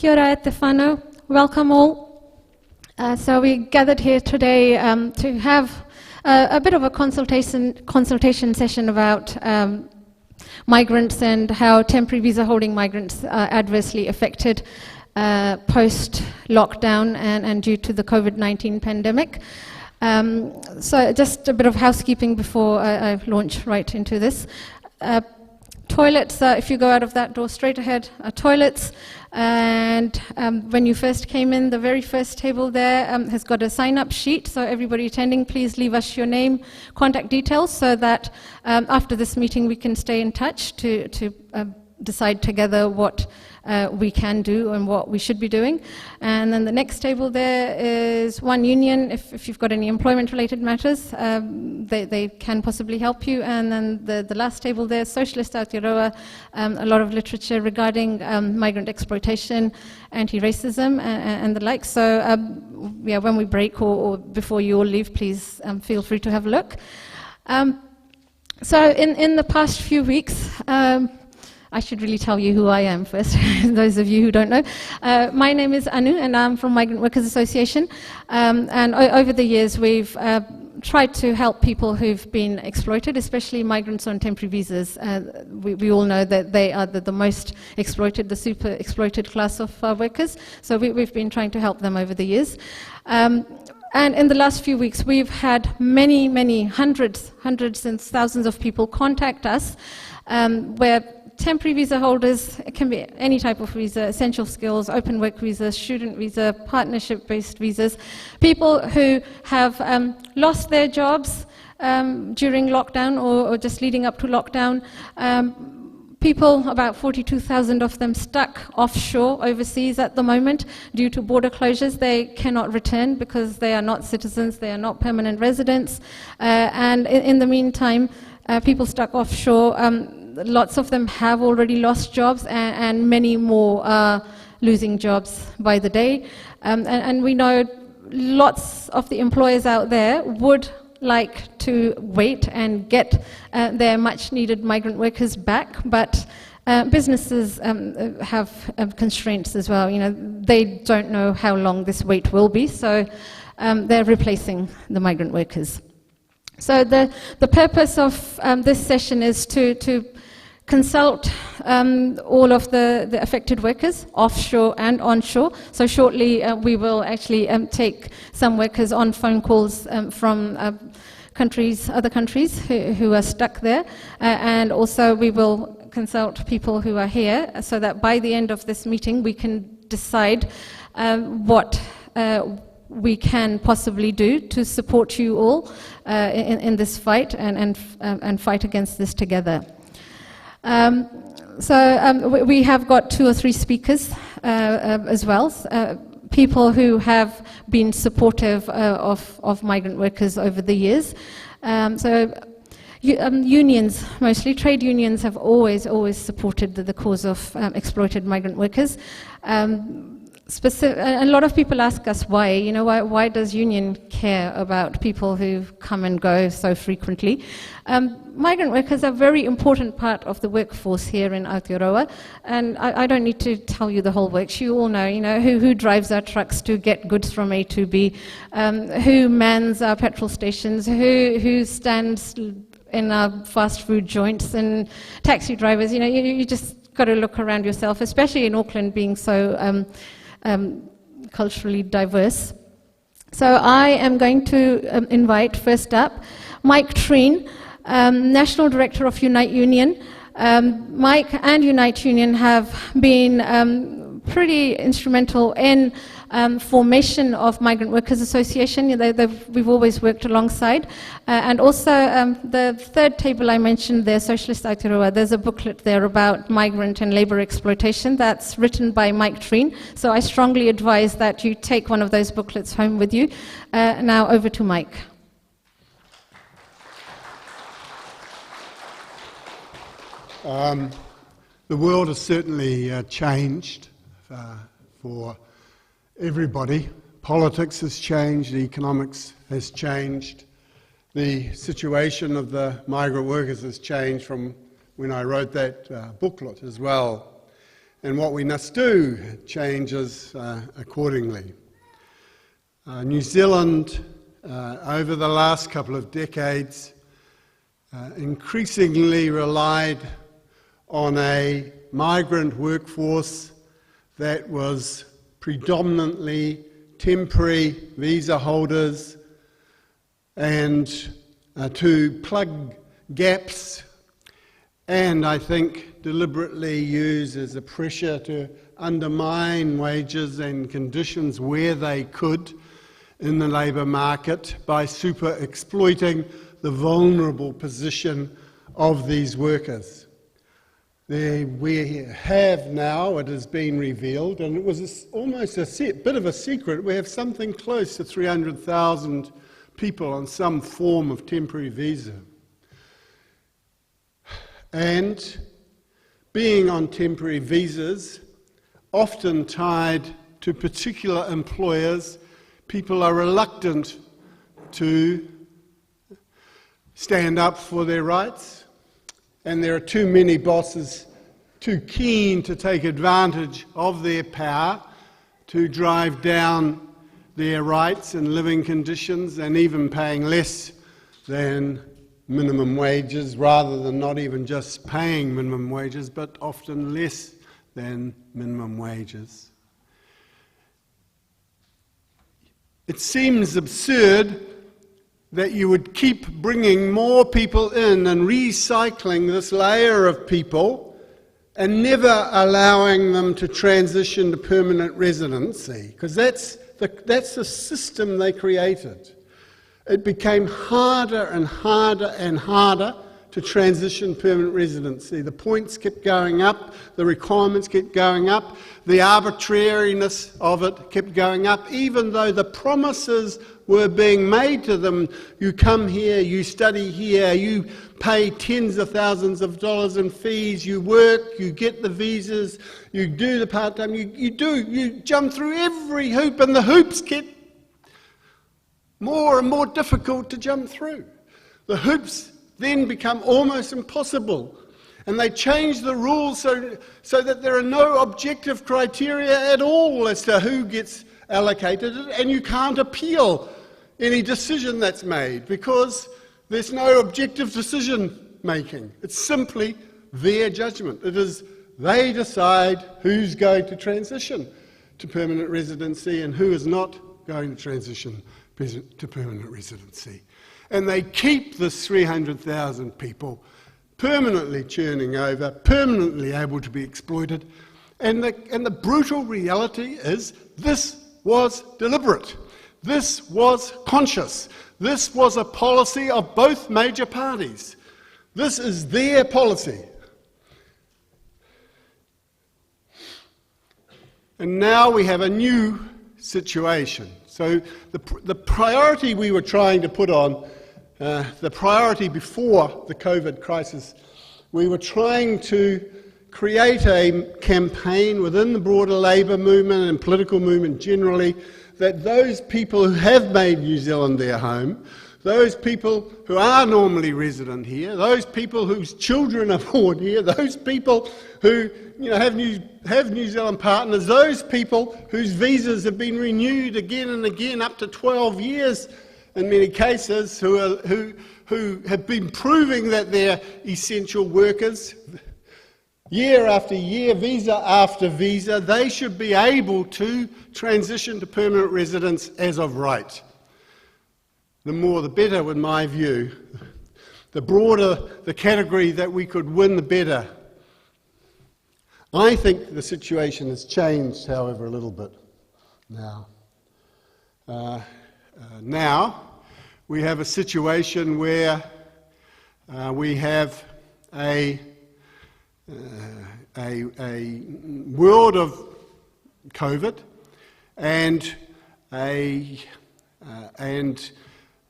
Kia ora e te whānau. Welcome all. So we gathered here today to have a bit of a consultation session about migrants and how temporary visa holding migrants are adversely affected post-lockdown and due to the COVID-19 pandemic. So just a bit of housekeeping before I launch right into this. Toilets, if you go out of that door straight ahead, are toilets. And when you first came in, the very first table there has got a sign-up sheet. So everybody attending, please leave us your name, contact details, so that after this meeting we can stay in touch to decide together what we can do and what we should be doing. And then the next table there is One Union. If you've got any employment-related matters, they can possibly help you. And then the last table there, Socialist Aotearoa, a lot of literature regarding migrant exploitation, anti-racism, and the like. So yeah, when we break or before you all leave, please feel free to have a look. So in the past few weeks, I should really tell you who I am first, those of you who don't know. My name is Anu, and I'm from Migrant Workers Association. And over the years, we've tried to help people who've been exploited, especially migrants on temporary visas. We all know that they are the most exploited, the super exploited class of workers. So we've been trying to help them over the years. And in the last few weeks, we've had many, hundreds and thousands of people contact us where temporary visa holders, it can be any type of visa, essential skills, open work visa, student visa, partnership-based visas, people who have lost their jobs during lockdown or just leading up to lockdown. People, about 42,000 of them, stuck offshore overseas at the moment due to border closures. They cannot return because they are not citizens, they are not permanent residents. And in the meantime, people stuck offshore, lots of them have already lost jobs, and many more are losing jobs by the day. And we know lots of the employers out there would like to wait and get their much-needed migrant workers back, but businesses have constraints as well. You know, they don't know how long this wait will be, so they're replacing the migrant workers. So the purpose of this session is to consult all of the affected workers, offshore and onshore. So shortly we will actually take some workers on phone calls from other countries who are stuck there, and also we will consult people who are here, so that by the end of this meeting we can decide what we can possibly do to support you all in this fight and fight against this together. We have got 2 or 3 speakers as well, people who have been supportive of migrant workers over the years. Unions, mostly trade unions, have always supported the cause of exploited migrant workers. A lot of people ask us why. You know, why does union care about people who come and go so frequently? Migrant workers are a very important part of the workforce here in Aotearoa, and I don't need to tell you the whole works. You all know, who drives our trucks to get goods from A to B, who mans our petrol stations, who stands in our fast food joints, and taxi drivers. You know, you just got to look around yourself, especially in Auckland being so culturally diverse. So I am going to invite first up Mike Treen, National Director of Unite Union. Mike and Unite Union have been pretty instrumental in formation of Migrant Workers Association. We've always worked alongside. And also the third table I mentioned there, Socialist Aotearoa, there's a booklet there about migrant and labour exploitation that's written by Mike Treen. So I strongly advise that you take one of those booklets home with you. Now over to Mike. The world has certainly changed for everybody. Politics has changed, economics has changed, the situation of the migrant workers has changed from when I wrote that booklet as well. and what we must do changes accordingly. New Zealand, over the last couple of decades, increasingly relied on a migrant workforce that was predominantly temporary visa holders, and to plug gaps, and I think deliberately use as a pressure to undermine wages and conditions where they could in the labour market by super exploiting the vulnerable position of these workers. We have now, it has been revealed, and it was almost a bit of a secret, we have something close to 300,000 people on some form of temporary visa. And being on temporary visas, often tied to particular employers, people are reluctant to stand up for their rights, and there are too many bosses too keen to take advantage of their power to drive down their rights and living conditions, and even paying less than minimum wages, rather than not even just paying minimum wages, but often less than minimum wages. It seems absurd that you would keep bringing more people in and recycling this layer of people and never allowing them to transition to permanent residency, because that's the system they created. It became harder and harder and harder to transition permanent residency. The points kept going up, the requirements kept going up, the arbitrariness of it kept going up, even though the promises were being made to them. You come here, you study here, you pay tens of thousands of dollars in fees, you work, you get the visas, you do the part-time, you jump through every hoop, and the hoops get more and more difficult to jump through. The hoops then become almost impossible, and they change the rules so that there are no objective criteria at all as to who gets allocated, and you can't appeal any decision that's made because there's no objective decision making. It's simply their judgment. It is they decide who's going to transition to permanent residency and who is not going to transition to permanent residency. And they keep this 300,000 people permanently churning over, permanently able to be exploited. And the brutal reality is this was deliberate. This was conscious. This was a policy of both major parties. This is their policy. And now we have a new situation. So the priority we were trying to put on, the priority before the COVID crisis, we were trying to create a campaign within the broader labour movement and political movement generally, that those people who have made New Zealand their home, those people who are normally resident here, those people whose children are born here, those people who have New Zealand partners, those people whose visas have been renewed again and again, up to 12 years in many cases, who have been proving that they're essential workers, year after year, visa after visa, they should be able to transition to permanent residence as of right. The more the better, in my view. The broader the category that we could win, the better. I think the situation has changed, however, a little bit now. Now we have a situation where we have a world of COVID and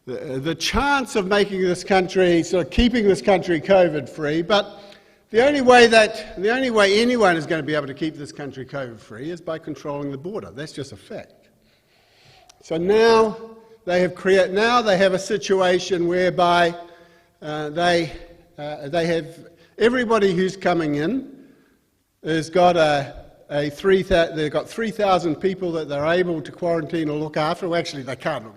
the chance of making this country, sort of keeping this country COVID-free, but the only way anyone is going to be able to keep this country COVID-free is by controlling the border. That's just a fact. So now they have a situation whereby they have everybody who's coming in has got a they've got 3,000 people that they're able to quarantine or look after. Well, actually, they can't look.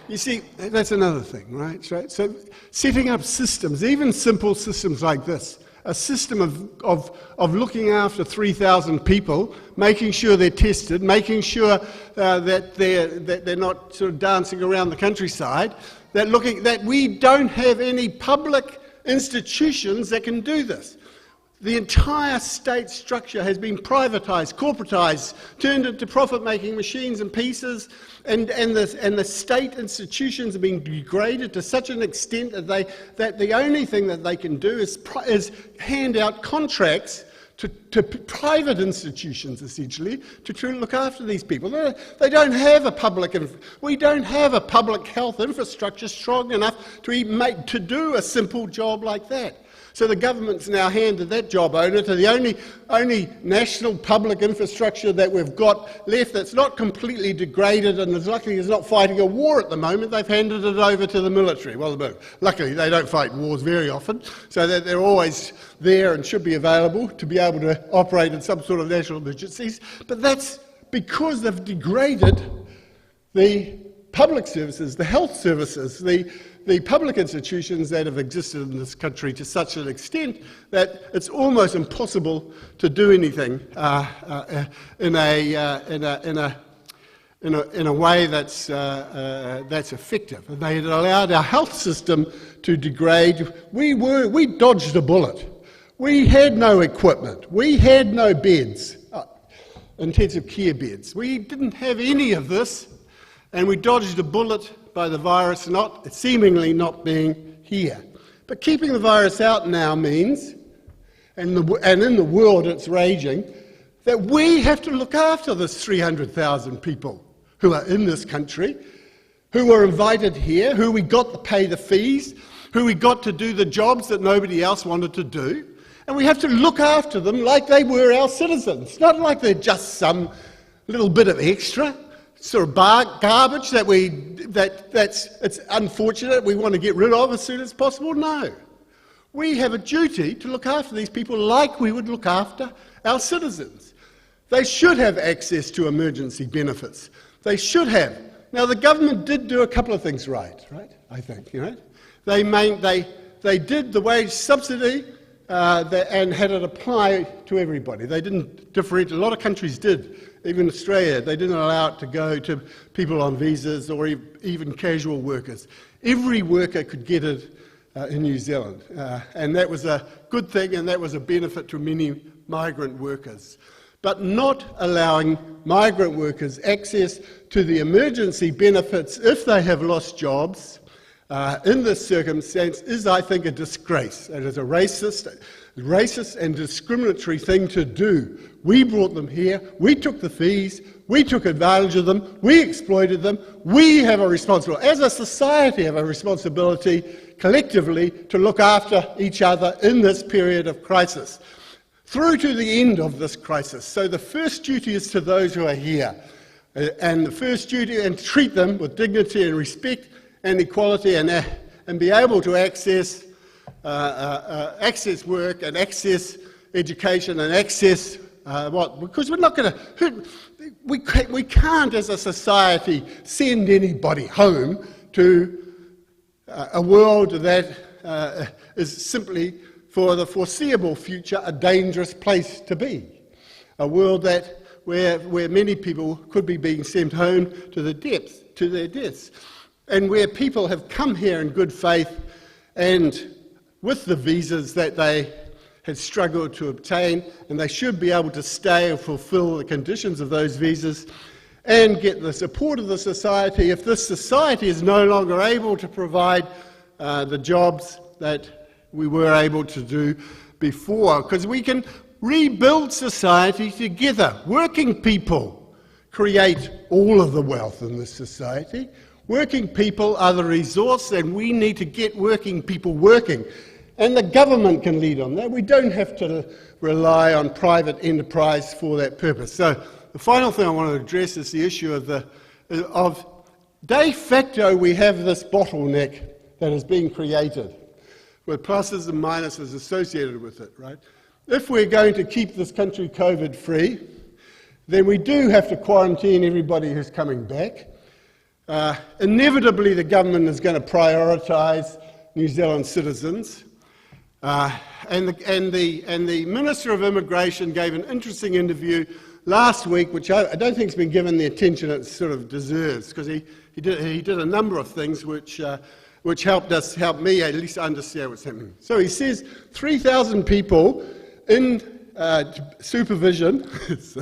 You see, that's another thing, right? So setting up systems, even simple systems like this, a system of looking after 3,000 people, making sure they're tested, making sure that they're not sort of dancing around the countryside, that we don't have any public institutions that can do this. The entire state structure has been privatised, corporatised, turned into profit-making machines and pieces, and the state institutions have been degraded to such an extent that the only thing that they can do is hand out contracts to private institutions, essentially, to look after these people. They don't have we don't have a public health infrastructure strong enough to do a simple job like that. So the government's now handed that job over to the only national public infrastructure that we've got left that's not completely degraded and is luckily is not fighting a war at the moment. They've handed it over to the military. Well, luckily they don't fight wars very often, so that they're always there and should be available to be able to operate in some sort of national emergencies. But that's because they've degraded the public services, the health services, the public institutions that have existed in this country to such an extent that it's almost impossible to do anything in a way that's effective. And they had allowed our health system to degrade. We dodged a bullet. We had no equipment. We had no beds, intensive care beds. We didn't have any of this, and we dodged a bullet by the virus seemingly not being here. But keeping the virus out now means, and in the world it's raging, that we have to look after this 300,000 people who are in this country, who were invited here, who we got to pay the fees, who we got to do the jobs that nobody else wanted to do. And we have to look after them like they were our citizens, not like they're just some little bit of extra sort of garbage that's it's unfortunate we want to get rid of as soon as possible. No. We have a duty to look after these people like we would look after our citizens. They should have access to emergency benefits. They should have. Now, the government did do a couple of things right, I think, They did the wage subsidy and had it apply to everybody. They didn't differentiate. A lot of countries did. Even Australia, they didn't allow it to go to people on visas or even casual workers. Every worker could get it in New Zealand, and that was a good thing, and that was a benefit to many migrant workers. But not allowing migrant workers access to the emergency benefits if they have lost jobs in this circumstance is, I think, a disgrace. It is a racist and discriminatory thing to do. We brought them here, we took the fees, we took advantage of them, we exploited them. We have a responsibility, as a society, have a responsibility collectively to look after each other in this period of crisis, through to the end of this crisis. So the first duty is to those who are here, and the first duty, and treat them with dignity and respect and equality, and be able to access work and access education and access because we're not going to, we can't as a society send anybody home to a world that is simply for the foreseeable future a dangerous place to be. A world where many people could be being sent home to their deaths. And where people have come here in good faith and with the visas that they had struggled to obtain, and they should be able to stay and fulfill the conditions of those visas and get the support of the society if this society is no longer able to provide the jobs that we were able to do before. Because we can rebuild society together. Working people create all of the wealth in this society. Working people are the resource, and we need to get working people working. And the government can lead on that. We don't have to rely on private enterprise for that purpose. So the final thing I want to address is the issue of de facto we have this bottleneck that is being created with pluses and minuses associated with it, right? if we're going to keep this country COVID-free, then we do have to quarantine everybody who's coming back. Inevitably, the government is going to prioritise New Zealand citizens. And the Minister of Immigration gave an interesting interview last week, which I don't think has been given the attention it sort of deserves, because he did a number of things which helped me at least understand what's happening. So he says 3,000 people in supervision. It's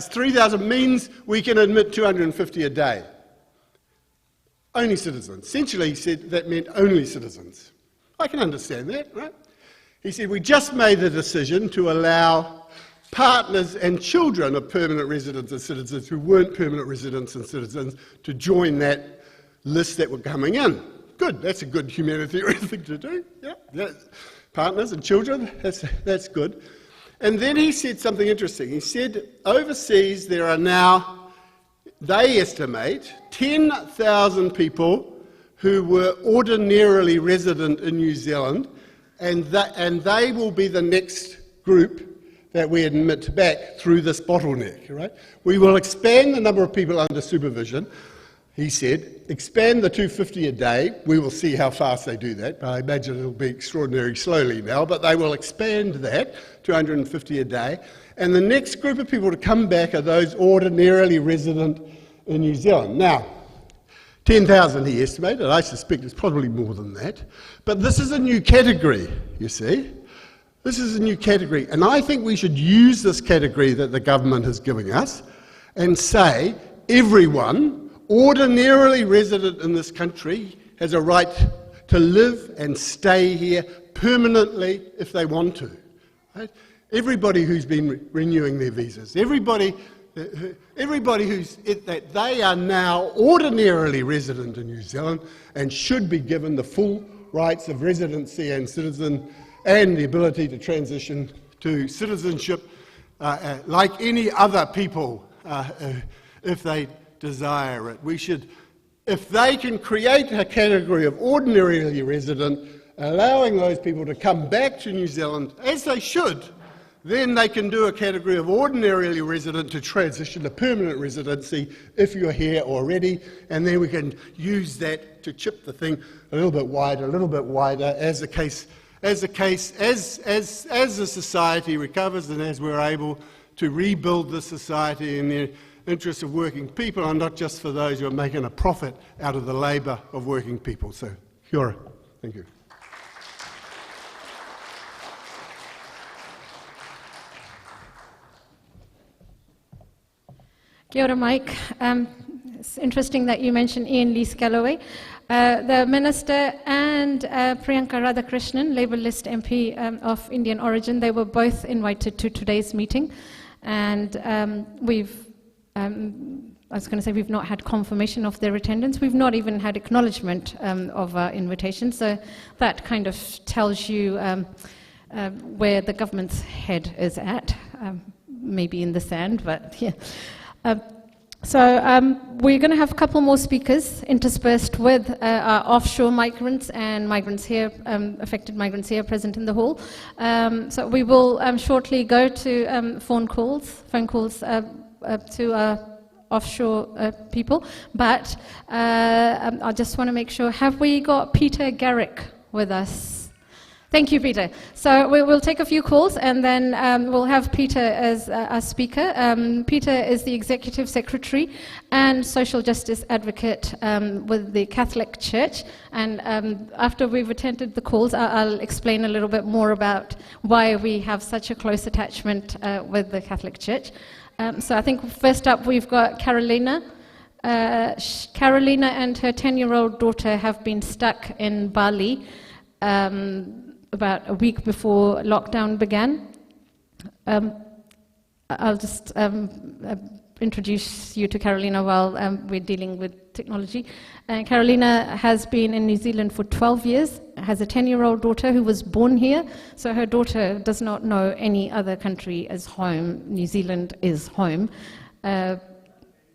3,000 means we can admit 250 a day. Only citizens. Essentially, he said that meant only citizens. I can understand that, right? He said, we just made the decision to allow partners and children of permanent residents and citizens who weren't permanent residents and citizens to join that list that were coming in. Good, that's a good humanitarian thing to do. Yeah. Partners and children, that's good. And then he said something interesting. He said, overseas there are now, they estimate, 10,000 people who were ordinarily resident in New Zealand, and they will be the next group that we admit back through this bottleneck, right? We will expand the number of people under supervision, he said, expand the 250 a day. We will see how fast they do that, but I imagine it'll be extraordinarily slowly now, but they will expand that, 250 a day. And the next group of people to come back are those ordinarily resident in New Zealand. Now, 10,000 he estimated. I suspect it's probably more than that. But this is a new category, you see. This is a new category. And I think we should use this category that the government is giving us and say everyone ordinarily resident in this country has a right to live and stay here permanently if they want to. Right? Everybody who's been renewing their visas, everybody who's that they are now ordinarily resident in New Zealand and should be given the full rights of residency and citizen and the ability to transition to citizenship like any other people if they desire it. We should, if they can create a category of ordinarily resident, allowing those people to come back to New Zealand, as they should, then they can do a category of ordinarily resident to transition to permanent residency if you're here already, and then we can use that to chip the thing a little bit wider as the society recovers and as we're able to rebuild the society in the interests of working people and not just for those who are making a profit out of the labour of working people. So, kia ora. Thank you. Kia ora, Mike. It's interesting that you mentioned Ian Lees-Galloway. The Minister and Priyanka Radhakrishnan, Labour List MP of Indian origin, they were both invited to today's meeting. And I was going to say we've not had confirmation of their attendance. We've not even had acknowledgement of our invitation. So that kind of tells you where the government's head is at. Maybe in the sand, but yeah. So we're going to have a couple more speakers interspersed with our offshore migrants and migrants here, affected migrants here present in the hall. So we will shortly go to phone calls to our offshore people. But I just want to make sure, have we got Peter Garrick with us? Thank you, Peter. So we'll take a few calls and then we'll have Peter as our speaker. Peter is the Executive Secretary and Social Justice Advocate with the Catholic Church. And after we've attended the calls, I'll explain a little bit more about why we have such a close attachment with the Catholic Church. So I think first up we've got Carolina. Carolina and her 10-year-old daughter have been stuck in Bali about a week before lockdown began. I'll just introduce you to Carolina while we're dealing with technology. Carolina has been in New Zealand for 12 years, has a 10-year-old daughter who was born here, so her daughter does not know any other country as home. New Zealand is home.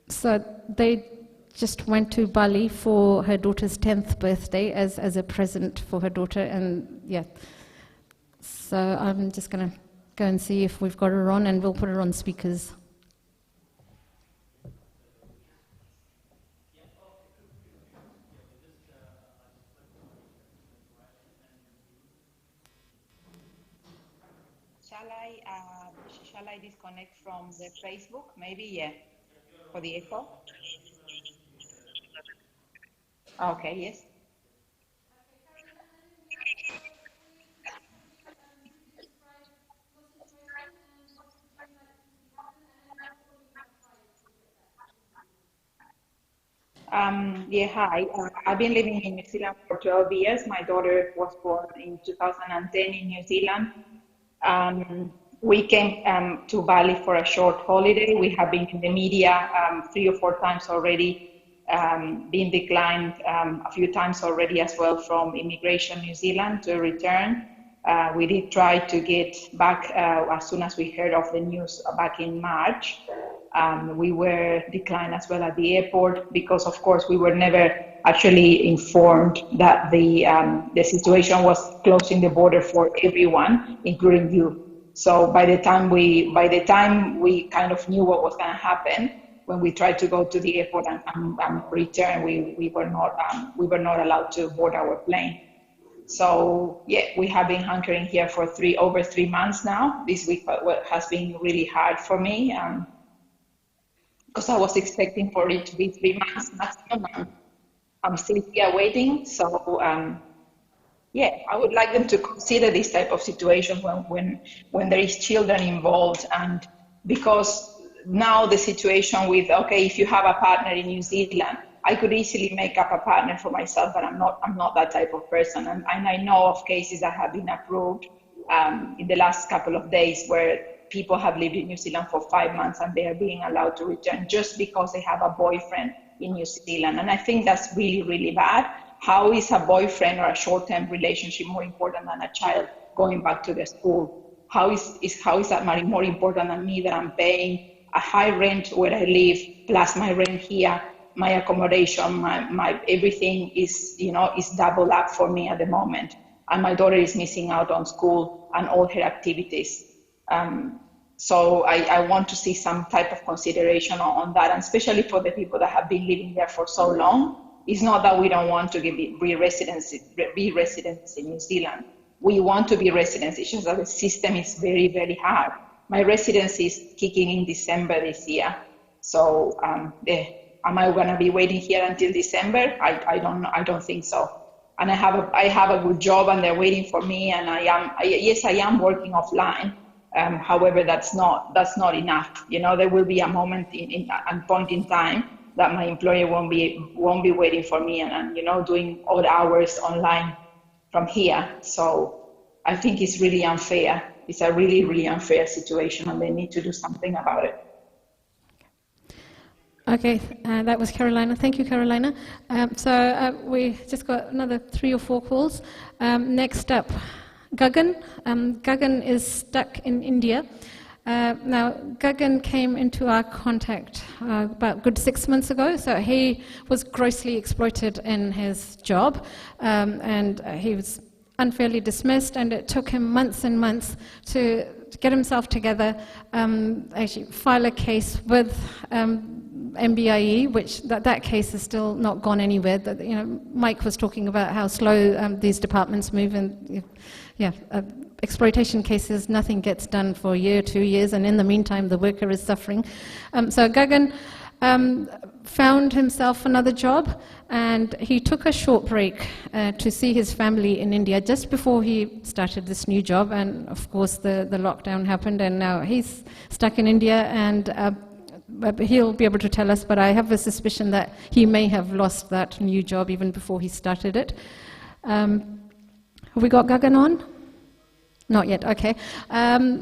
So they just went to Bali for her daughter's 10th birthday as a present for her daughter, and yeah, So I'm just going to go and see if we've got her on, and we'll put her on speakers. Shall I disconnect from the Facebook? Maybe, yeah, for the echo. Okay, yes. Yeah, hi. I've been living in New Zealand for 12 years. My daughter was born in 2010 in New Zealand. We came to Bali for a short holiday. We have been in the media 3 or 4 times already, been declined a few times already as well from Immigration New Zealand to return. We did try to get back as soon as we heard of the news back in March. We were declined as well at the airport because, of course, we were never actually informed that the situation was closing the border for everyone, including you. So by the time we kind of knew what was going to happen, when we tried to go to the airport and return, we were not allowed to board our plane. So yeah, we have been hunkering here for over 3 months now. This week has been really hard for me. Because I was expecting for it to be 3 months maximum. I'm still here waiting. So yeah, I would like them to consider this type of situation when there is children involved, and because now the situation with, okay, if you have a partner in New Zealand, I could easily make up a partner for myself, but I'm not that type of person. And I know of cases that have been approved in the last couple of days where people have lived in New Zealand for 5 months and they are being allowed to return just because they have a boyfriend in New Zealand. And I think that's really, really bad. How is a boyfriend or a short-term relationship more important than a child going back to the school? How is that more important than me, that I'm paying a high rent where I live, plus my rent here, my accommodation, my everything is double up for me at the moment. And my daughter is missing out on school and all her activities. So I want to see some type of consideration on that, and especially for the people that have been living there for so long. It's not that we don't want to be residents in New Zealand. We want to be residents. It's just that the system is very, very hard. My residency is kicking in December this year. So am I going to be waiting here until December? I don't know. I don't think so. And I have a good job, and they're waiting for me. And I am working offline. However, that's not enough. There will be a moment point in time that my employer won't be waiting for me and doing odd hours online from here. So I think it's really unfair. It's a really, really unfair situation, and they need to do something about it. Okay, that was Carolina. Thank you, Carolina. We just got another 3 or 4 calls. Next up, Gagan. Gagan is stuck in India. Now, Gagan came into our contact about a good 6 months ago. So he was grossly exploited in his job, and he was unfairly dismissed, and it took him months and months to get himself together, actually file a case with MBIE, which that case is still not gone anywhere. Mike was talking about how slow these departments move, and exploitation cases, nothing gets done for a year, 2 years, and in the meantime, the worker is suffering. So Gagan found himself another job, and he took a short break to see his family in India just before he started this new job. And of course, the lockdown happened, and now he's stuck in India, and he'll be able to tell us, but I have a suspicion that he may have lost that new job even before he started it. Have we got Gagan on? Not yet, okay.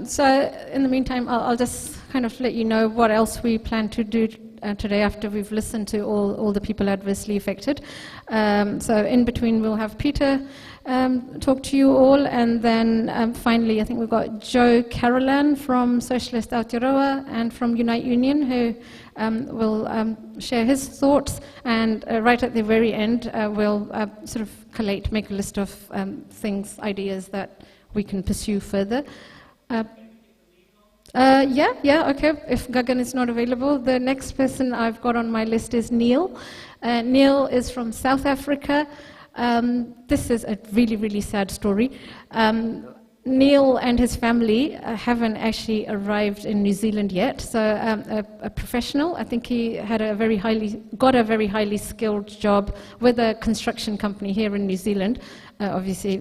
So in the meantime, I'll just kind of let you know what else we plan to do today after we've listened to all the people adversely affected. So in between, we'll have Peter talk to you all, and then finally, I think we've got Joe Carolan from Socialist Aotearoa and from Unite Union, who will share his thoughts, and right at the very end, we'll sort of make a list of things, ideas that we can pursue further. Okay. If Gagan is not available, the next person I've got on my list is Neil. Neil is from South Africa. This is a really, really sad story. Neil and his family haven't actually arrived in New Zealand yet. So a professional, I think he had got a very highly skilled job with a construction company here in New Zealand. Obviously,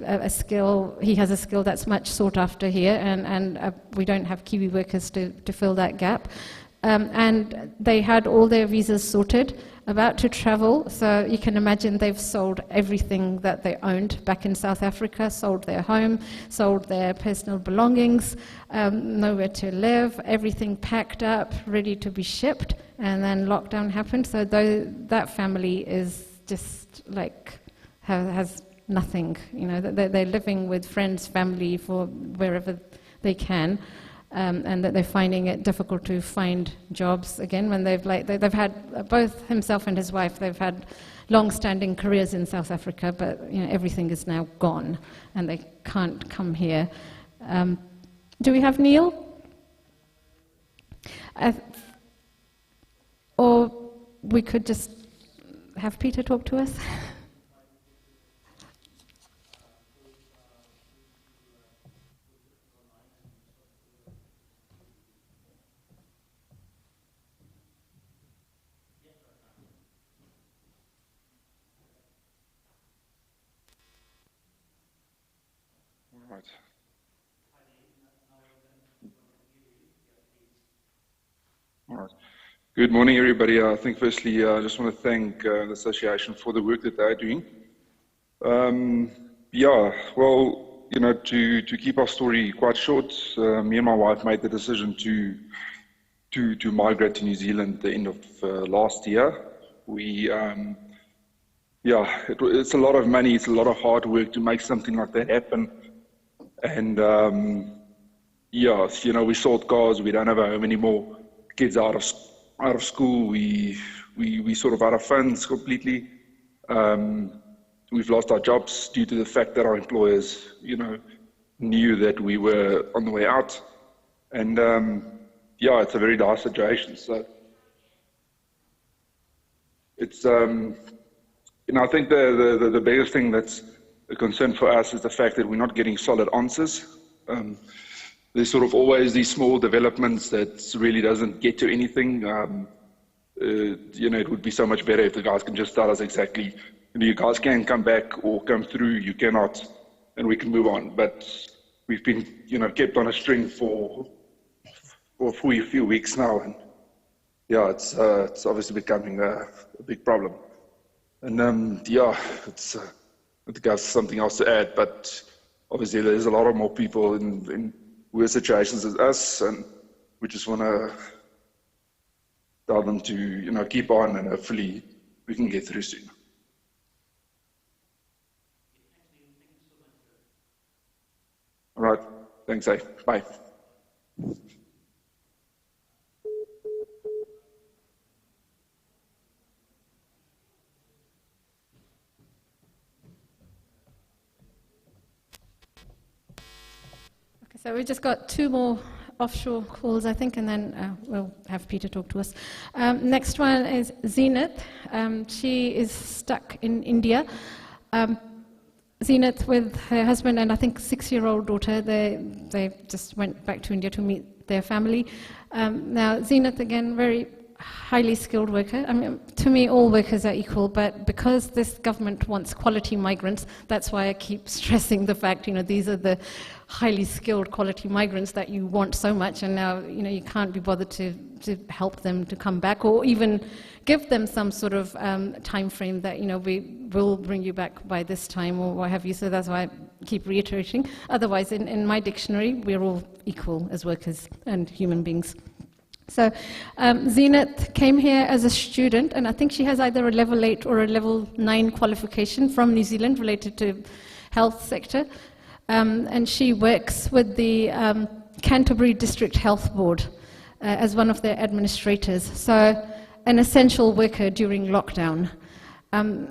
he has a skill that's much sought after here, and we don't have Kiwi workers to fill that gap. And they had all their visas sorted, about to travel, so you can imagine they've sold everything that they owned back in South Africa, sold their home, sold their personal belongings, nowhere to live, everything packed up, ready to be shipped, and then lockdown happened. So that family is just like, has nothing, they're living with friends, family, for wherever they can. And that they're finding it difficult to find jobs again when they've had, both himself and his wife, they've had long-standing careers in South Africa, but everything is now gone and they can't come here. Do we have Neil? Or we could just have Peter talk to us? Right. All right. Good morning, everybody. I think firstly, I just want to thank the association for the work that they're doing. To keep our story quite short, me and my wife made the decision to migrate to New Zealand at the end of last year. It's a lot of money, it's a lot of hard work to make something like that happen. And we sold cars, we don't have a home anymore, kids are out of school, we sort of out of funds completely. We've lost our jobs due to the fact that our employers, knew that we were on the way out. And it's a very dire situation. So it's, I think the biggest thing that's a concern for us is the fact that we're not getting solid answers. There's sort of always these small developments that really doesn't get to anything. It would be so much better if the guys can just tell us exactly, you guys can come back or come through, you cannot, and we can move on. But we've been, kept on a string for a few weeks now, and it's obviously becoming a big problem. And it's. I think I have something else to add, but obviously there's a lot of more people in worse situations as us, and we just want to tell them to, keep on, and hopefully we can get through soon. All right, thanks, bye. So we've just got 2 more offshore calls, I think, and then we'll have Peter talk to us. Next one is Zenith. She is stuck in India. Zenith with her husband and I think 6-year-old daughter, they just went back to India to meet their family. Now, Zenith, again, very highly skilled worker. I mean, to me, all workers are equal, but because this government wants quality migrants, that's why I keep stressing the fact, these are the highly skilled quality migrants that you want so much, and now, you can't be bothered to help them to come back, or even give them some sort of time frame that, we will bring you back by this time, or what have you. So that's why I keep reiterating. Otherwise, in my dictionary, we're all equal as workers and human beings. So Zenith came here as a student, and I think she has either a level 8 or a level 9 qualification from New Zealand related to health sector, and she works with the Canterbury District Health Board as one of their administrators, so an essential worker during lockdown.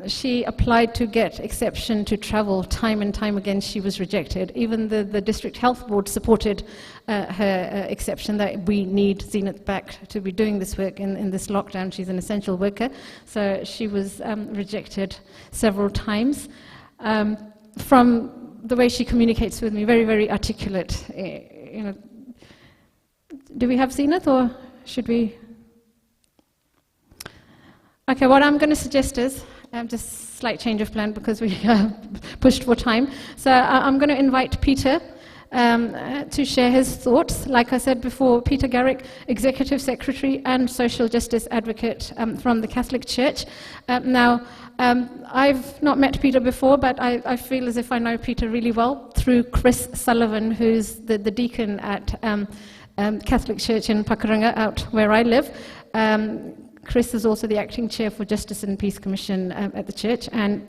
She applied to get exception to travel time and time again. She was rejected. Even the district health board supported her exception that we need Zenith back to be doing this work in this lockdown. She's an essential worker. So she was rejected several times. From the way she communicates with me, very, very articulate. Do we have Zenith or should we? Okay, what I'm going to suggest is, just slight change of plan because we pushed for time. So I'm going to invite Peter to share his thoughts. Like I said before, Peter Garrick, Executive Secretary and Social Justice Advocate from the Catholic Church. Now, I've not met Peter before, but I feel as if I know Peter really well through Chris Sullivan, who's the deacon at Catholic Church in Pakuranga, out where I live. Chris is also the acting chair for Justice and Peace Commission at the church, and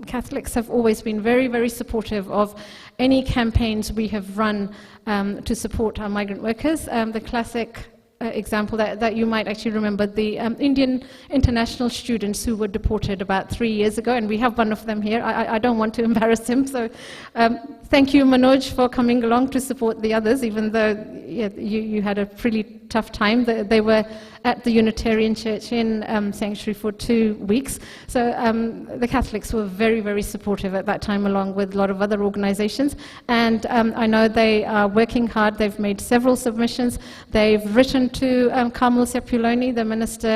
Catholics have always been very, very supportive of any campaigns we have run to support our migrant workers. The classic example that you might actually remember, the Indian international students who were deported about 3 years ago, and we have one of them here. I don't want to embarrass him, so thank you, Manoj, for coming along to support the others, even though you had a pretty tough time. They were at the Unitarian Church in Sanctuary for 2 weeks. So the Catholics were very, very supportive at that time, along with a lot of other organizations. And I know they are working hard. They've made several submissions. They've written to Carmel Sepuloni, the minister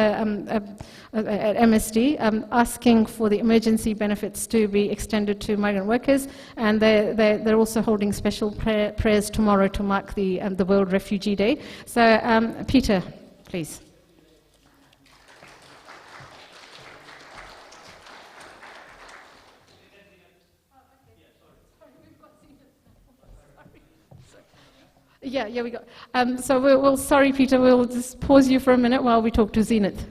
at MSD, asking for the emergency benefits to be extended to migrant workers. And they're also holding special prayers tomorrow to mark the World Refugee Day. So Peter, please. Yeah, we got. So we'll sorry, Peter, we'll just pause you for a minute while we talk to Zenith.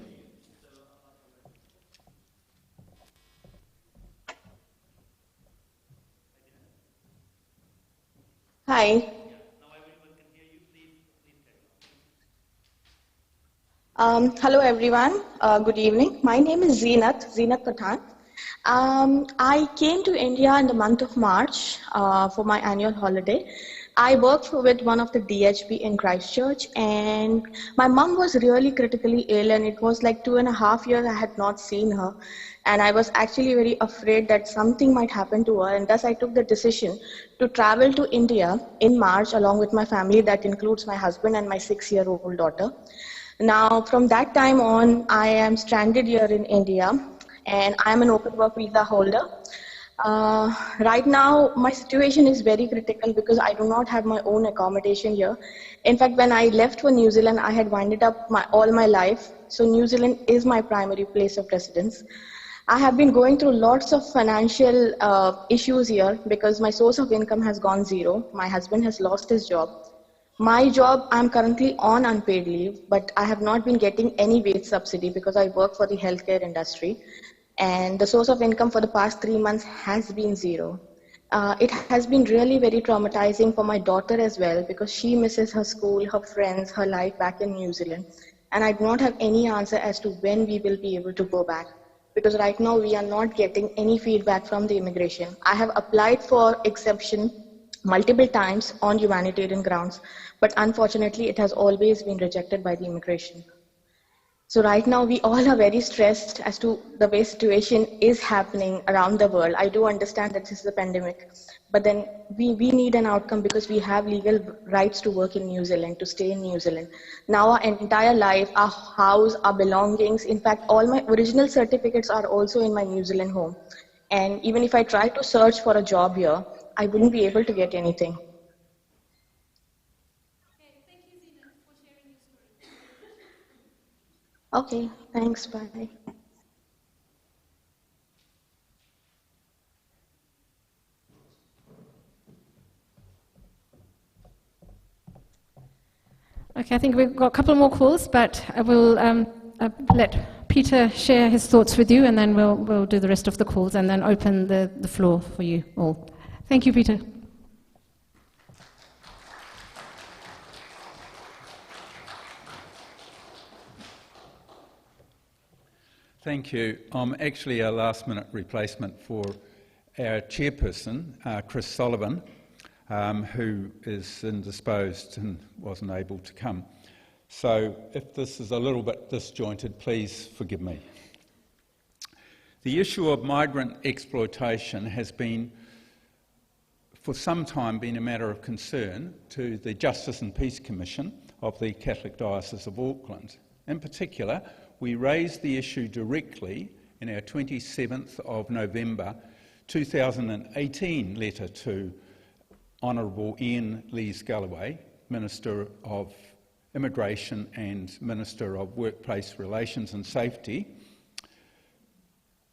Hi. Hello everyone, good evening. My name is Zenith Pathan. I came to India in the month of March for my annual holiday. I worked with one of the DHB in Christchurch, and my mom was really critically ill, and it was like 2.5 years I had not seen her. And I was actually very afraid that something might happen to her, and thus I took the decision to travel to India in March along with my family. That includes my husband and my 6-year-old daughter. Now, from that time on, I am stranded here in India, and I am an open work visa holder. Right now, my situation is very critical because I do not have my own accommodation here. In fact, when I left for New Zealand, I had winded up all my life. So New Zealand is my primary place of residence. I have been going through lots of financial issues here because my source of income has gone zero. My husband has lost his job. My job, I'm currently on unpaid leave, but I have not been getting any wage subsidy because I work for the healthcare industry. And the source of income for the past 3 months has been zero. It has been really very traumatizing for my daughter as well because she misses her school, her friends, her life back in New Zealand. And I do not have any answer as to when we will be able to go back, because right now we are not getting any feedback from the immigration. I have applied for exception multiple times on humanitarian grounds, but unfortunately it has always been rejected by the immigration. So right now we all are very stressed as to the way situation is happening around the world. I do understand that this is a pandemic, but then we need an outcome because we have legal rights to work in New Zealand, to stay in New Zealand. Now our entire life, our house, our belongings, in fact, all my original certificates are also in my New Zealand home. And even if I try to search for a job here, I wouldn't be able to get anything. Okay, thanks, bye. Okay, I think we've got a couple more calls, but I will let Peter share his thoughts with you, and then we'll do the rest of the calls and then open the floor for you all. Thank you, Peter. Thank you. I'm actually a last-minute replacement for our chairperson, Chris Sullivan, who is indisposed and wasn't able to come. So if this is a little bit disjointed, please forgive me. The issue of migrant exploitation has been, for some time, been a matter of concern to the Justice and Peace Commission of the Catholic Diocese of Auckland. In particular, we raised the issue directly in our 27th of November 2018 letter to Honourable Ian Lees-Galloway, Minister of Immigration and Minister of Workplace Relations and Safety,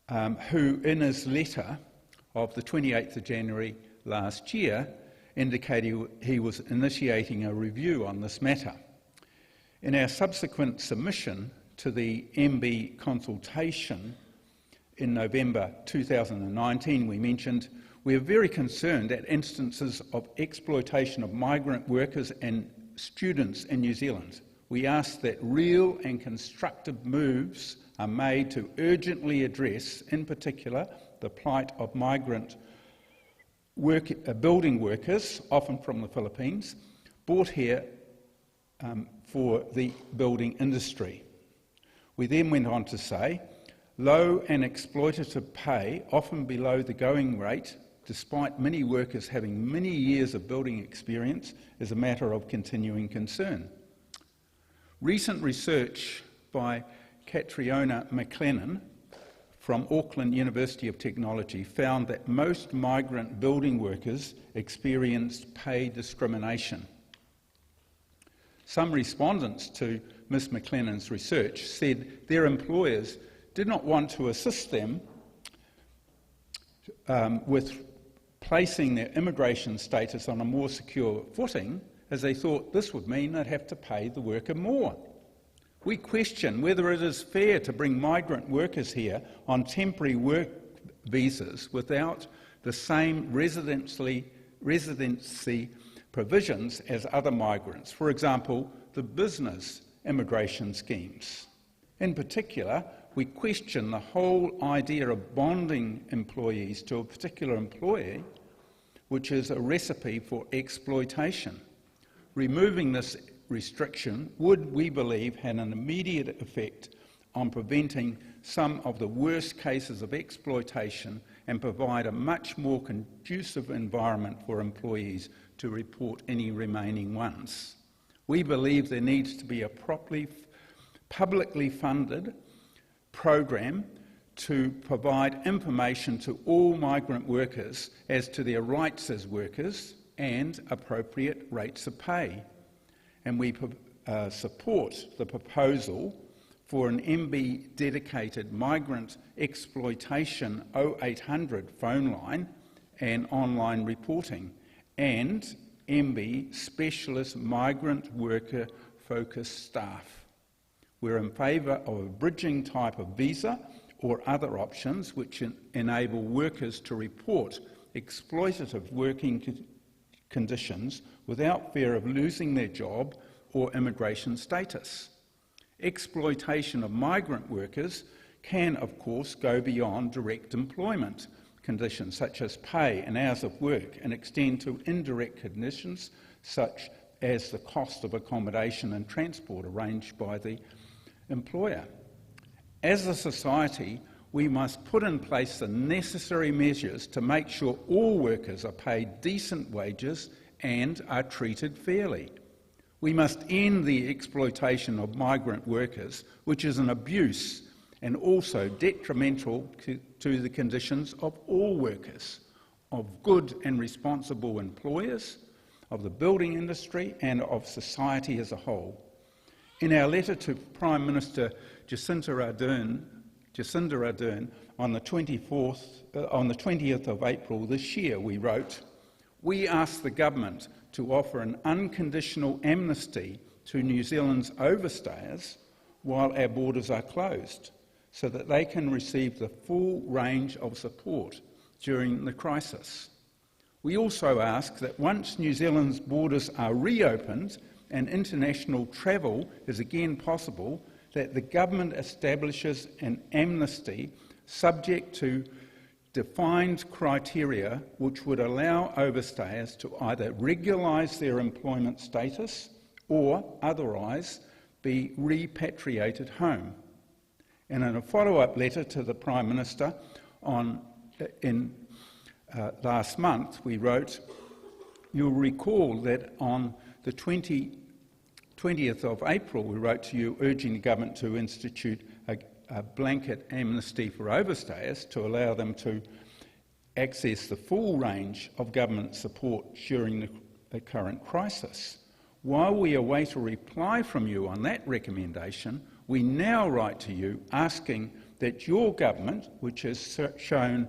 who in his letter of the 28th of January last year indicated he was initiating a review on this matter. In our subsequent submission to the MB consultation in November 2019, we mentioned we are very concerned at instances of exploitation of migrant workers and students in New Zealand. We ask that real and constructive moves are made to urgently address, in particular, the plight of migrant building workers, often from the Philippines, brought here for the building industry. We then went on to say, low and exploitative pay, often below the going rate, despite many workers having many years of building experience, is a matter of continuing concern. Recent research by Catriona McLennan from Auckland University of Technology found that most migrant building workers experienced pay discrimination. Some respondents to Ms. McLennan's research said their employers did not want to assist them with placing their immigration status on a more secure footing, as they thought this would mean they'd have to pay the worker more. We question whether it is fair to bring migrant workers here on temporary work visas without the same residency provisions as other migrants, for example, the business immigration schemes. In particular, we question the whole idea of bonding employees to a particular employee, which is a recipe for exploitation. Removing this restriction would, we believe, have an immediate effect on preventing some of the worst cases of exploitation and provide a much more conducive environment for employees to report any remaining ones. We believe there needs to be a publicly funded program to provide information to all migrant workers as to their rights as workers and appropriate rates of pay. And we support the proposal for an MB-dedicated migrant exploitation 0800 phone line and online reporting, and MB specialist migrant worker focused staff. We're in favour of a bridging type of visa or other options which enable workers to report exploitative working conditions without fear of losing their job or immigration status. Exploitation of migrant workers can, of course, go beyond direct employment conditions such as pay and hours of work and extend to indirect conditions such as the cost of accommodation and transport arranged by the employer. As a society, we must put in place the necessary measures to make sure all workers are paid decent wages and are treated fairly. We must end the exploitation of migrant workers, which is an abuse and also detrimental to the conditions of all workers, of good and responsible employers, of the building industry and of society as a whole. In our letter to Prime Minister Jacinda Ardern on the 20th of April this year, we wrote, "We ask the government to offer an unconditional amnesty to New Zealand's overstayers while our borders are closed, so that they can receive the full range of support during the crisis. We also ask that once New Zealand's borders are reopened and international travel is again possible, that the government establishes an amnesty subject to defined criteria which would allow overstayers to either regularise their employment status or otherwise be repatriated home. And in a follow-up letter to the Prime Minister last month, we wrote, you'll recall that on the 20th of April, we wrote to you urging the government to institute a blanket amnesty for overstayers to allow them to access the full range of government support during the current crisis. While we await a reply from you on that recommendation, we now write to you asking that your government, which has shown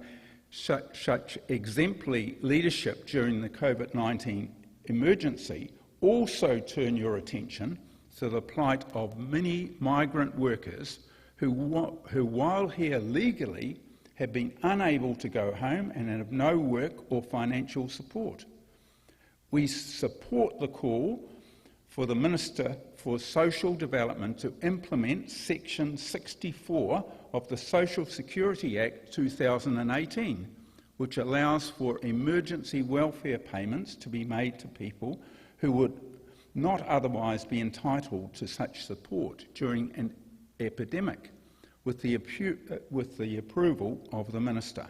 such exemplary leadership during the COVID-19 emergency, also turn your attention to the plight of many migrant workers who while here legally, have been unable to go home and have no work or financial support. We support the call for the Minister for Social Development to implement Section 64 of the Social Security Act 2018, which allows for emergency welfare payments to be made to people who would not otherwise be entitled to such support during an epidemic, with the approval of the Minister.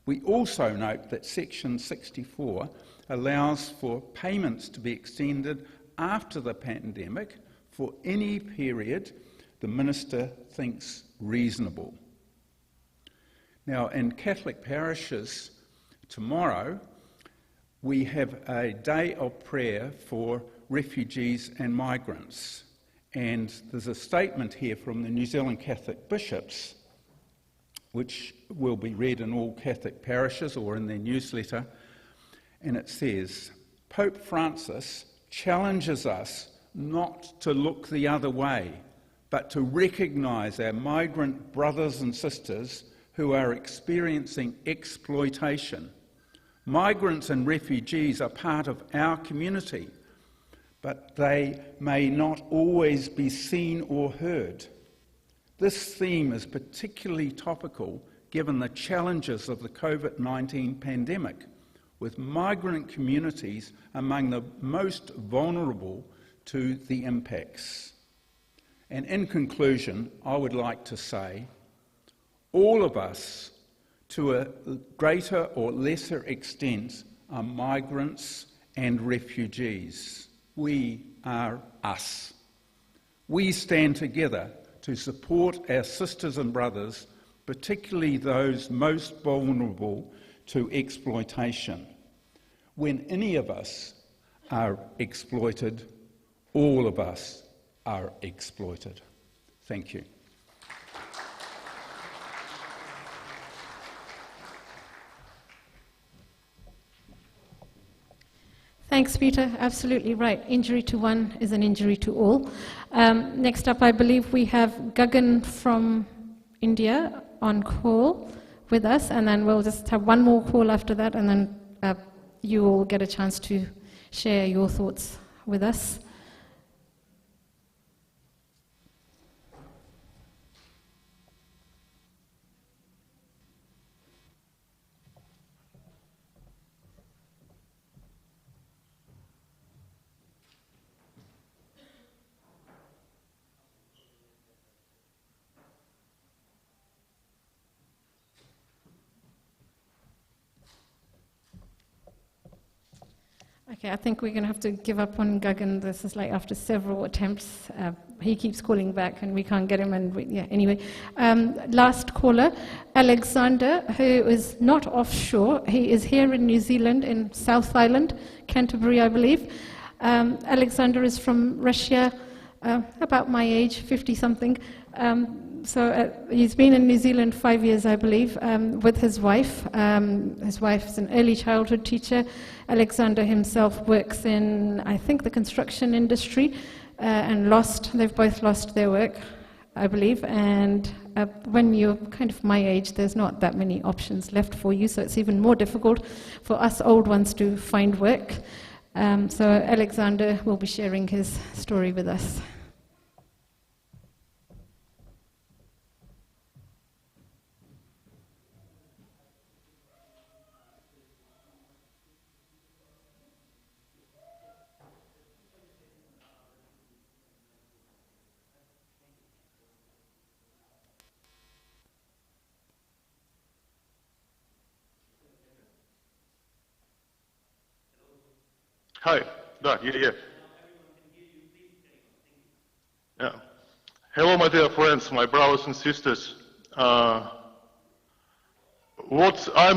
We also note that Section 64 allows for payments to be extended after the pandemic for any period the Minister thinks reasonable. Now, in Catholic parishes tomorrow, we have a day of prayer for refugees and migrants. And there's a statement here from the New Zealand Catholic bishops, which will be read in all Catholic parishes or in their newsletter. And it says, Pope Francis challenges us not to look the other way, but to recognise our migrant brothers and sisters who are experiencing exploitation. Migrants and refugees are part of our community, but they may not always be seen or heard. This theme is particularly topical given the challenges of the COVID-19 pandemic, with migrant communities among the most vulnerable to the impacts. And in conclusion, I would like to say, all of us, to a greater or lesser extent, are migrants and refugees. We are us. We stand together to support our sisters and brothers, particularly those most vulnerable to exploitation. When any of us are exploited, all of us are exploited. Thank you. Thanks, Peter. Absolutely right. Injury to one is an injury to all. Next up, I believe we have Gagan from India on call with us, and then we'll just have one more call after that, and then you will get a chance to share your thoughts with us. Okay, I think we're going to have to give up on Gagan. This is like after several attempts. He keeps calling back and we can't get him. And anyway. Last caller, Alexander, who is not offshore. He is here in New Zealand, in South Island, Canterbury, I believe. Alexander is from Russia, about my age, 50-something. So he's been in New Zealand 5 years, I believe, with his wife. His wife is an early childhood teacher. Alexander himself works in, I think, the construction industry, and they've both lost their work, I believe. And when you're kind of my age, there's not that many options left for you, so it's even more difficult for us old ones to find work. So Alexander will be sharing his story with us. Hi. Да, yeah. Yeah. Hello, my dear friends, my brothers and sisters. I'm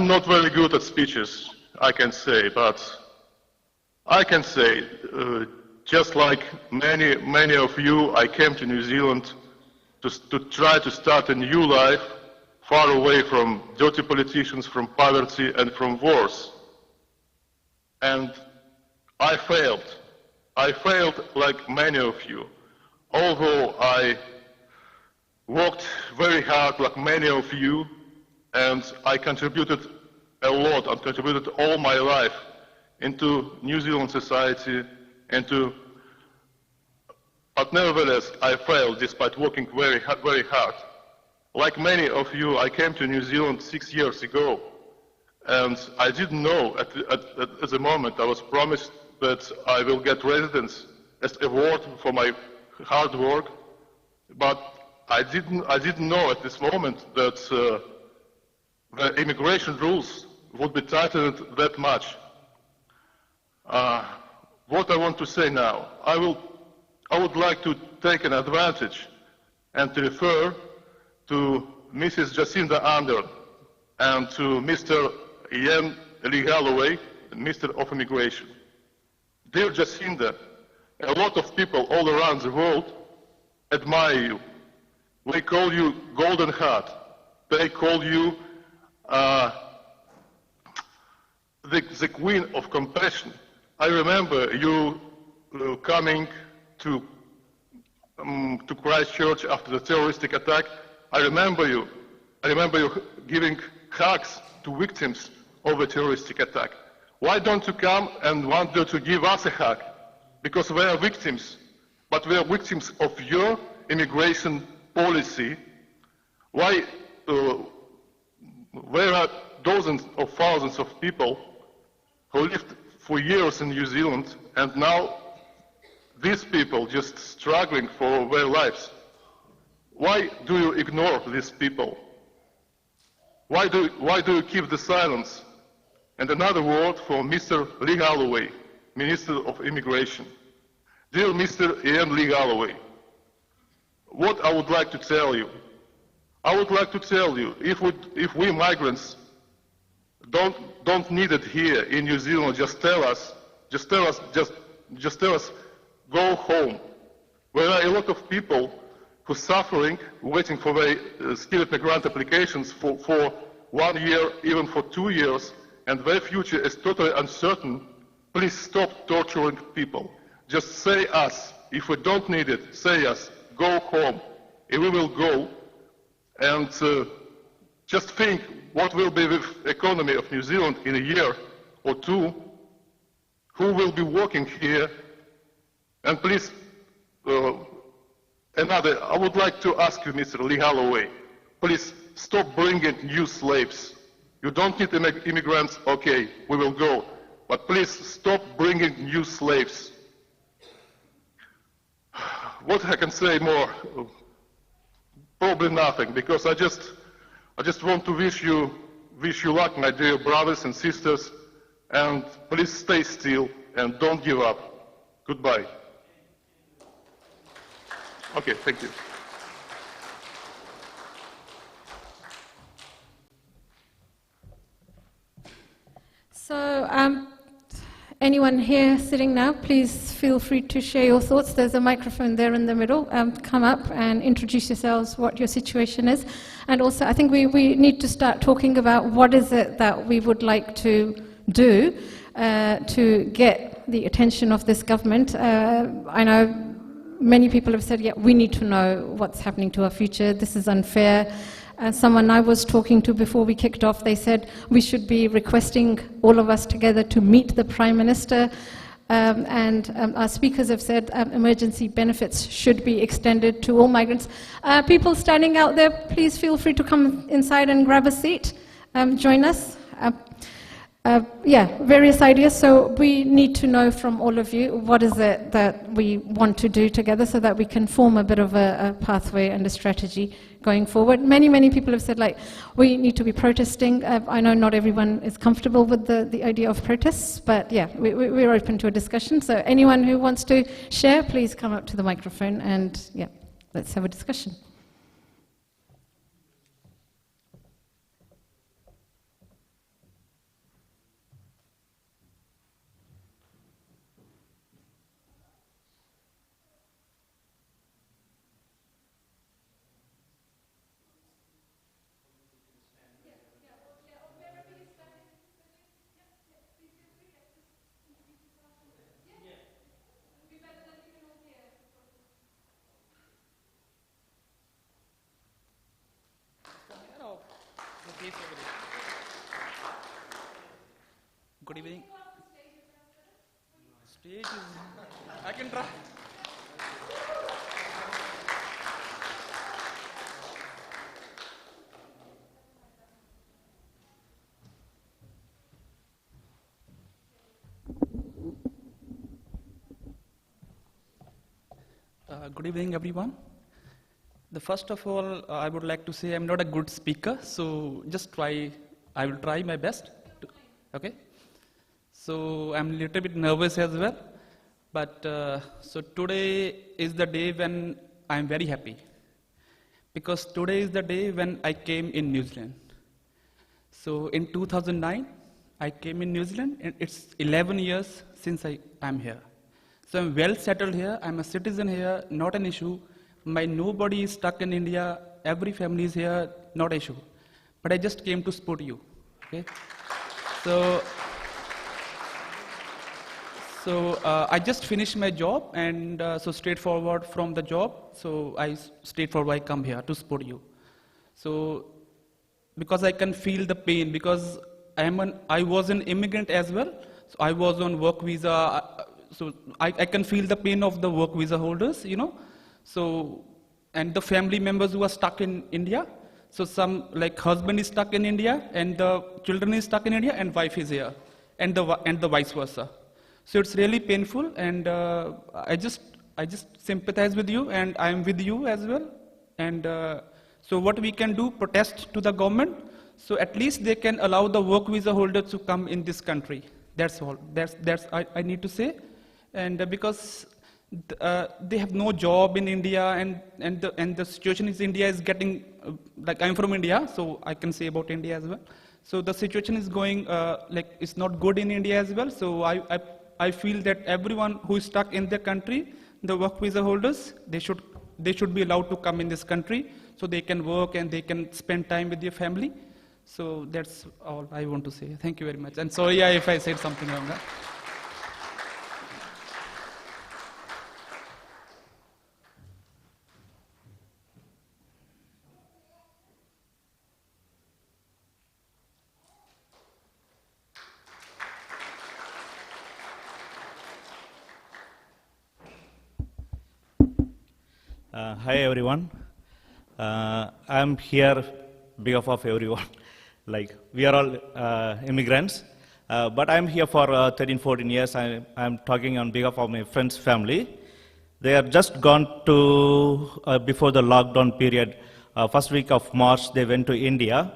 not very good at speeches, I can say, but I can say, just like many of you, I came to New Zealand to try to start a new life far away from dirty politicians, from poverty, and from wars. And I failed. I failed like many of you. Although I worked very hard like many of you, and I contributed a lot, and contributed all my life into New Zealand society, but nevertheless, I failed despite working very hard. Like many of you, I came to New Zealand 6 years ago, and I didn't know at the moment. I was promised that I will get residence as a reward for my hard work, but I didn't know at this moment that the immigration rules would be tightened that much. What I want to say now, I would like to take an advantage and to refer to Mrs. Jacinda Ardern and to Mr. Ian Lee Holloway, Minister of Immigration. Dear Jacinda, a lot of people all around the world admire you. They call you Golden Heart. They call you the Queen of Compassion. I remember you coming to Christchurch after the terroristic attack. I remember you giving hugs to victims of the terroristic attack. Why don't you come and want to give us a hug? Because we are victims, but we are victims of your immigration policy. Why there are dozens of thousands of people who lived for years in New Zealand, and now these people just struggling for their lives. Why do you ignore these people? Why do you keep the silence? And another word for Mr. Lee Holloway, Minister of Immigration. Dear Mr. Ian Lee Holloway, what I would like to tell you, if we migrants don't need it here in New Zealand, just tell us, go home. There are a lot of people who are suffering, waiting for their skilled migrant applications for 1 year, even for 2 years, and their future is totally uncertain. Please stop torturing people. Just say us. If we don't need it, say us. Go home. And we will go. And just think what will be the economy of New Zealand in a year or two. Who will be working here? And please, I would like to ask you, Mr. Lee Holloway, please stop bringing new slaves. You don't need immigrants, okay, we will go. But please stop bringing new slaves. What I can say more? Probably nothing, because I just want to wish you luck, my dear brothers and sisters, and please stay still and don't give up. Goodbye. Okay, thank you. So, anyone here sitting now, please feel free to share your thoughts. There's a microphone there in the middle. Come up and introduce yourselves, what your situation is. And also, I think we need to start talking about what is it that we would like to do to get the attention of this government. I know many people have said, yeah, we need to know what's happening to our future. This is unfair. Someone I was talking to before we kicked off, they said we should be requesting all of us together to meet the Prime Minister. And our speakers have said emergency benefits should be extended to all migrants. People standing out there, please feel free to come inside and grab a seat. Join us. Various ideas. So we need to know from all of you what is it that we want to do together so that we can form a bit of a pathway and a strategy going forward. Many people have said, like, we need to be protesting. I know not everyone is comfortable with the idea of protests, but yeah, we're open to a discussion. So anyone who wants to share, please come up to the microphone and yeah, let's have a discussion. Good evening. Stage is, I can try. Good evening, everyone. First of all, I would like to say I'm not a good speaker, so just try. I will try my best. Okay. So I'm a little bit nervous as well, but so today is the day when I'm very happy, because today is the day when I came in New Zealand. So in 2009, I came in New Zealand, and it's 11 years since I'm here. So I'm well settled here, I'm a citizen here, not an issue. Nobody is stuck in India, every family is here, not an issue. But I just came to support you, okay? So I just finished my job, and so straightforward from the job, so I come here to support you. So because I can feel the pain, because I was an immigrant as well, so I was on work visa, so I can feel the pain of the work visa holders, you know. So, and the family members who are stuck in India, so some, like, husband is stuck in India, and the children is stuck in India, and wife is here, and the vice versa. So it's really painful, and I just sympathize with you, and I'm with you as well. And so what we can do, protest to the government, so at least they can allow the work visa holders to come in this country. That's all. That's I need to say, and because they have no job in India, and the situation in India is getting, like, I'm from India, so I can say about India as well. So the situation is going, like, it's not good in India as well. So I feel that everyone who is stuck in their country, the work visa holders, they should be allowed to come in this country, so they can work and they can spend time with their family. So that's all I want to say. Thank you very much. And sorry if I said something wrong. Hi everyone. I'm here behalf of everyone. Like, we are all immigrants, but I'm here for 13-14 years. I'm talking on behalf of my friend's family. They are just gone to, before the lockdown period, first week of March, they went to India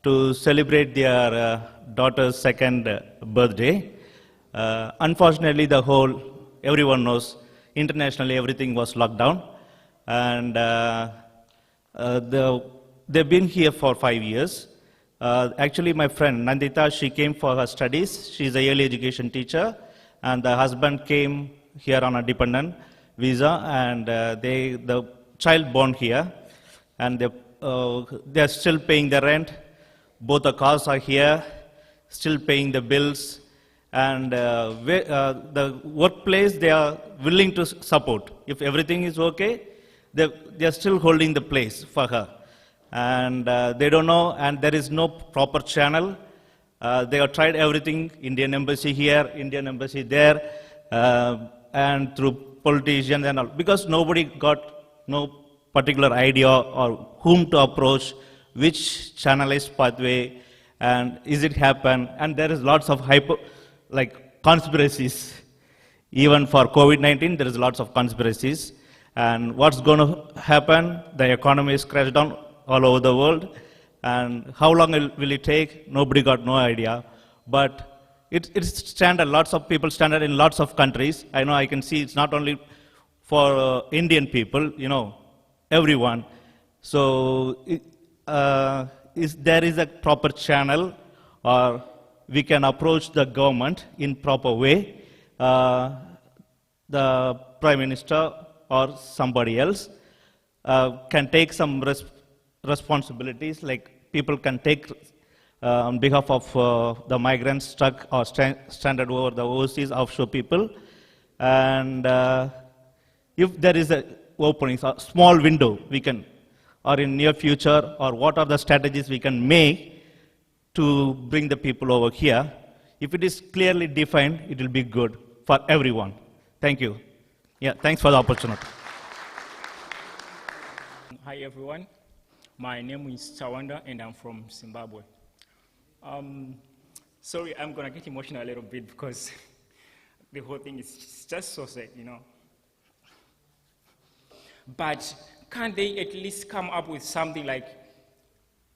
to celebrate their daughter's second birthday. Unfortunately, everyone knows, internationally everything was locked down. And they've been here for 5 years. Actually, my friend Nandita, she came for her studies. She's a early education teacher, and the husband came here on a dependent visa, and the child born here, and they're still paying the rent. Both the cars are here, still paying the bills, and the workplace they are willing to support. If everything is okay, they're still holding the place for her. And they don't know, and there is no proper channel. They have tried everything, Indian embassy here, Indian embassy there, and through politicians and all, because nobody got no particular idea or whom to approach, which channelized pathway, and is it happen? And there is lots of conspiracies. Even for COVID-19, there is lots of conspiracies. And what's going to happen? The economy is crashed down all over the world. And how long will it take? Nobody got no idea. But it's standard. Lots of people standard in lots of countries. I know I can see it's not only for Indian people, everyone. So there is a proper channel, or we can approach the government in proper way. The Prime Minister or somebody else can take some responsibilities, like people can take on behalf of the migrants stuck or stranded over the overseas offshore people. And if there is a opening, a small window, we can, or in near future, or what are the strategies we can make to bring the people over here. If it is clearly defined, it will be good for everyone. Thank you. Yeah, thanks for the opportunity. Hi everyone, my name is Tawanda and I'm from Zimbabwe. Sorry, I'm gonna get emotional a little bit because the whole thing is just so sad, But can't they at least come up with something like,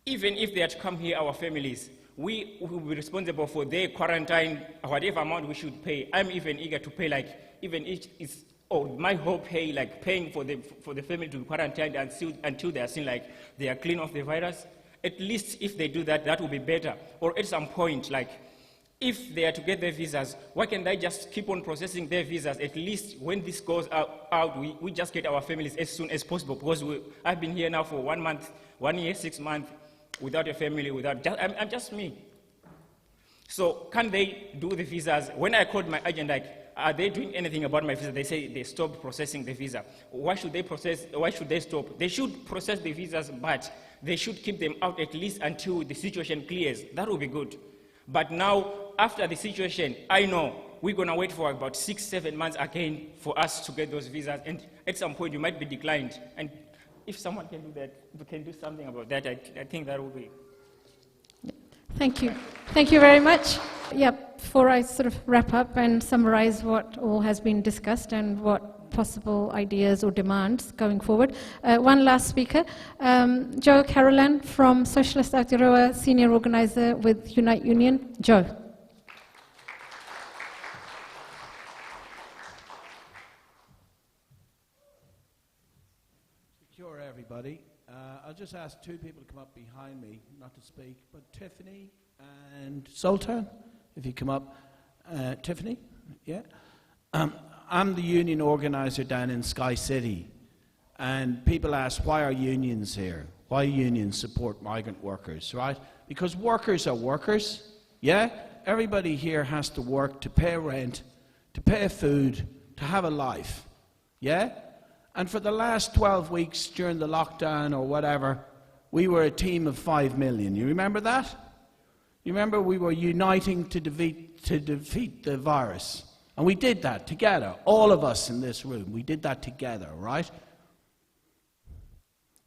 even if they had to come here, our families, we will be responsible for their quarantine, whatever amount we should pay. I'm even eager to pay, even if it's, my whole pay, paying for the family to be quarantined until they are seen they are clean of the virus. At least if they do that, that will be better. Or at some point, if they are to get their visas, why can't they just keep on processing their visas? At least when this goes out, we just get our families as soon as possible, because I've been here now for 1 month, 1 year, 6 months, without a family, I'm just me. So can they do the visas? When I called my agent, are they doing anything about my visa? They say they stopped processing the visa. Why should they stop? They should process the visas, but they should keep them out at least until the situation clears. That would be good. But now, after the situation, I know we're going to wait for about 6-7 months again for us to get those visas. And at some point, you might be declined. And if someone can do that, we can do something about that, I think that will be. Thank you. Thank you very much. Yeah, before I sort of wrap up and summarize what all has been discussed and what possible ideas or demands going forward, one last speaker, Joe Carolan from Socialist Aotearoa, Senior Organizer with Unite Union. Joe. Secure everybody. I'll just ask two people to come up behind me, not to speak, but Tiffany and Sultan, if you come up. Tiffany, yeah? I'm the union organizer down in Sky City, and people ask, why are unions here? Why unions support migrant workers, right? Because workers are workers, yeah? Everybody here has to work to pay rent, to pay food, to have a life, yeah? And for the last 12 weeks during the lockdown or whatever, we were a team of 5 million. You remember that? You remember we were uniting to defeat the virus. And we did that together, all of us in this room. We did that together, right?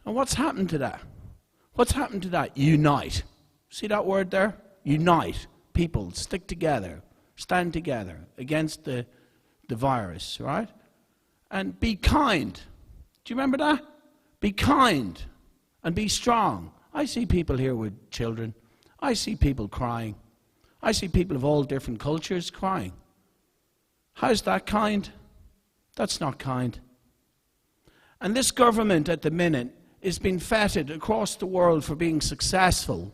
And what's happened to that? What's happened to that? Unite. See that word there? Unite. People stick together, stand together against the virus, right? And be kind. Do you remember that? Be kind and be strong. I see people here with children. I see people crying. I see people of all different cultures crying. How's that kind? That's not kind. And this government at the minute is being feted across the world for being successful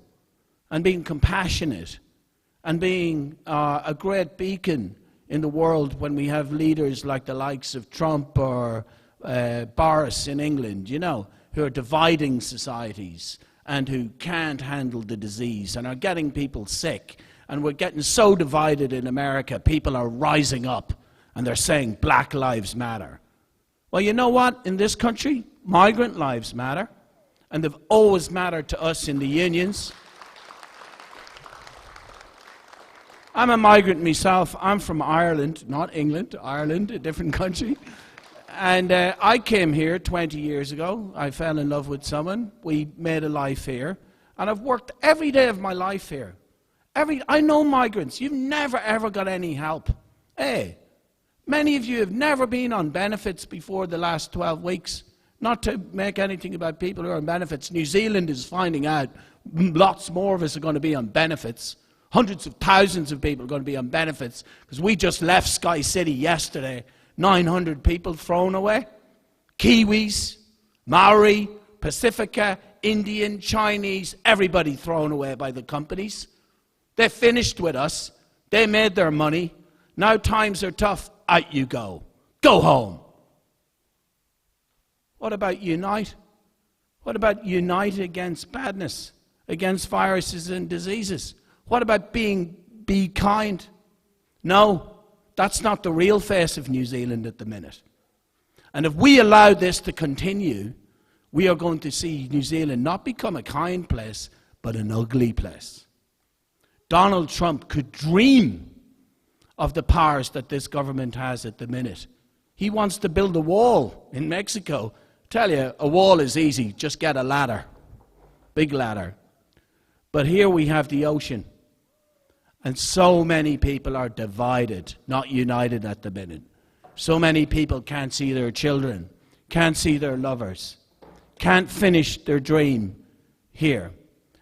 and being compassionate and being a great beacon in the world when we have leaders like the likes of Trump or Boris in England, who are dividing societies and who can't handle the disease and are getting people sick. And we're getting so divided in America, people are rising up and they're saying Black Lives Matter. Well, you know what? In this country, migrant lives matter, and they've always mattered to us in the unions. I'm a migrant myself. I'm from Ireland, not England, Ireland, a different country. And I came here 20 years ago. I fell in love with someone. We made a life here. And I've worked every day of my life here. I know migrants. You've never, ever got any help. Hey, many of you have never been on benefits before the last 12 weeks. Not to make anything about people who are on benefits. New Zealand is finding out lots more of us are going to be on benefits. Hundreds of thousands of people are going to be on benefits because we just left Sky City yesterday. 900 people thrown away. Kiwis, Maori, Pacifica, Indian, Chinese, everybody thrown away by the companies. They finished with us. They made their money. Now times are tough. Out you go. Go home. What about unite? What about unite against badness, against viruses and diseases? What about be kind? No, that's not the real face of New Zealand at the minute. And if we allow this to continue, we are going to see New Zealand not become a kind place, but an ugly place. Donald Trump could dream of the powers that this government has at the minute. He wants to build a wall in Mexico. Tell you, a wall is easy. Just get a ladder. Big ladder. But here we have the ocean. And so many people are divided, not united at the minute. So many people can't see their children, can't see their lovers, can't finish their dream here.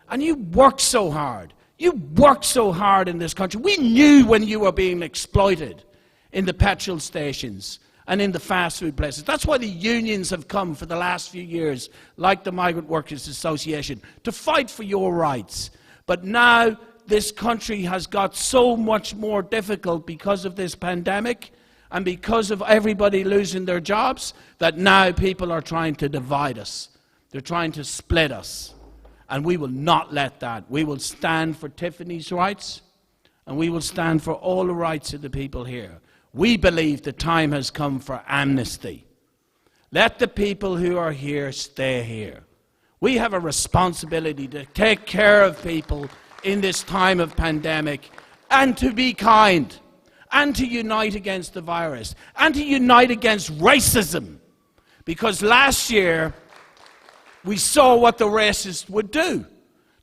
And you work so hard. You work so hard in this country. We knew when you were being exploited in the petrol stations and in the fast food places. That's why the unions have come for the last few years, like the Migrant Workers Association, to fight for your rights. But now this country has got so much more difficult because of this pandemic and because of everybody losing their jobs that now people are trying to divide us. They're trying to split us. And we will not let that. We will stand for Tiffany's rights, and we will stand for all the rights of the people here. We believe the time has come for amnesty. Let the people who are here stay here. We have a responsibility to take care of people in this time of pandemic and to be kind and to unite against the virus and to unite against racism. Because last year, we saw what the racists would do.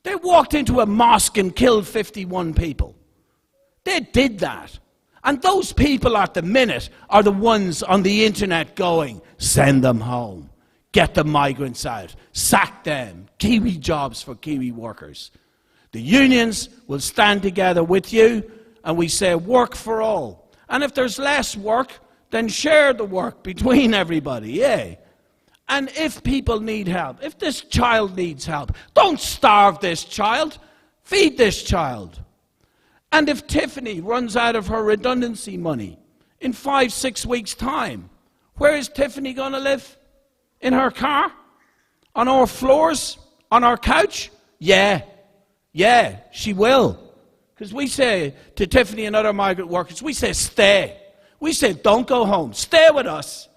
They walked into a mosque and killed 51 people. They did that. And those people at the minute are the ones on the internet going, send them home, get the migrants out, sack them, Kiwi jobs for Kiwi workers. The unions will stand together with you, and we say work for all. And if there's less work, then share the work between everybody, yeah. And if people need help, if this child needs help, don't starve this child, feed this child. And if Tiffany runs out of her redundancy money in 5-6 weeks' time, where is Tiffany going to live? In her car? On our floors? On our couch? Yeah, she will. Because we say to Tiffany and other migrant workers, we say stay. We say don't go home, stay with us.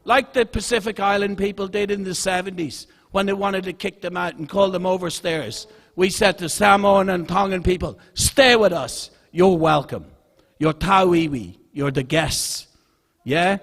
Like the Pacific Island people did in the 70s when they wanted to kick them out and call them overstayers. We said to Samoan and Tongan people, stay with us. You're welcome. You're tauiwi. You're the guests. Yeah?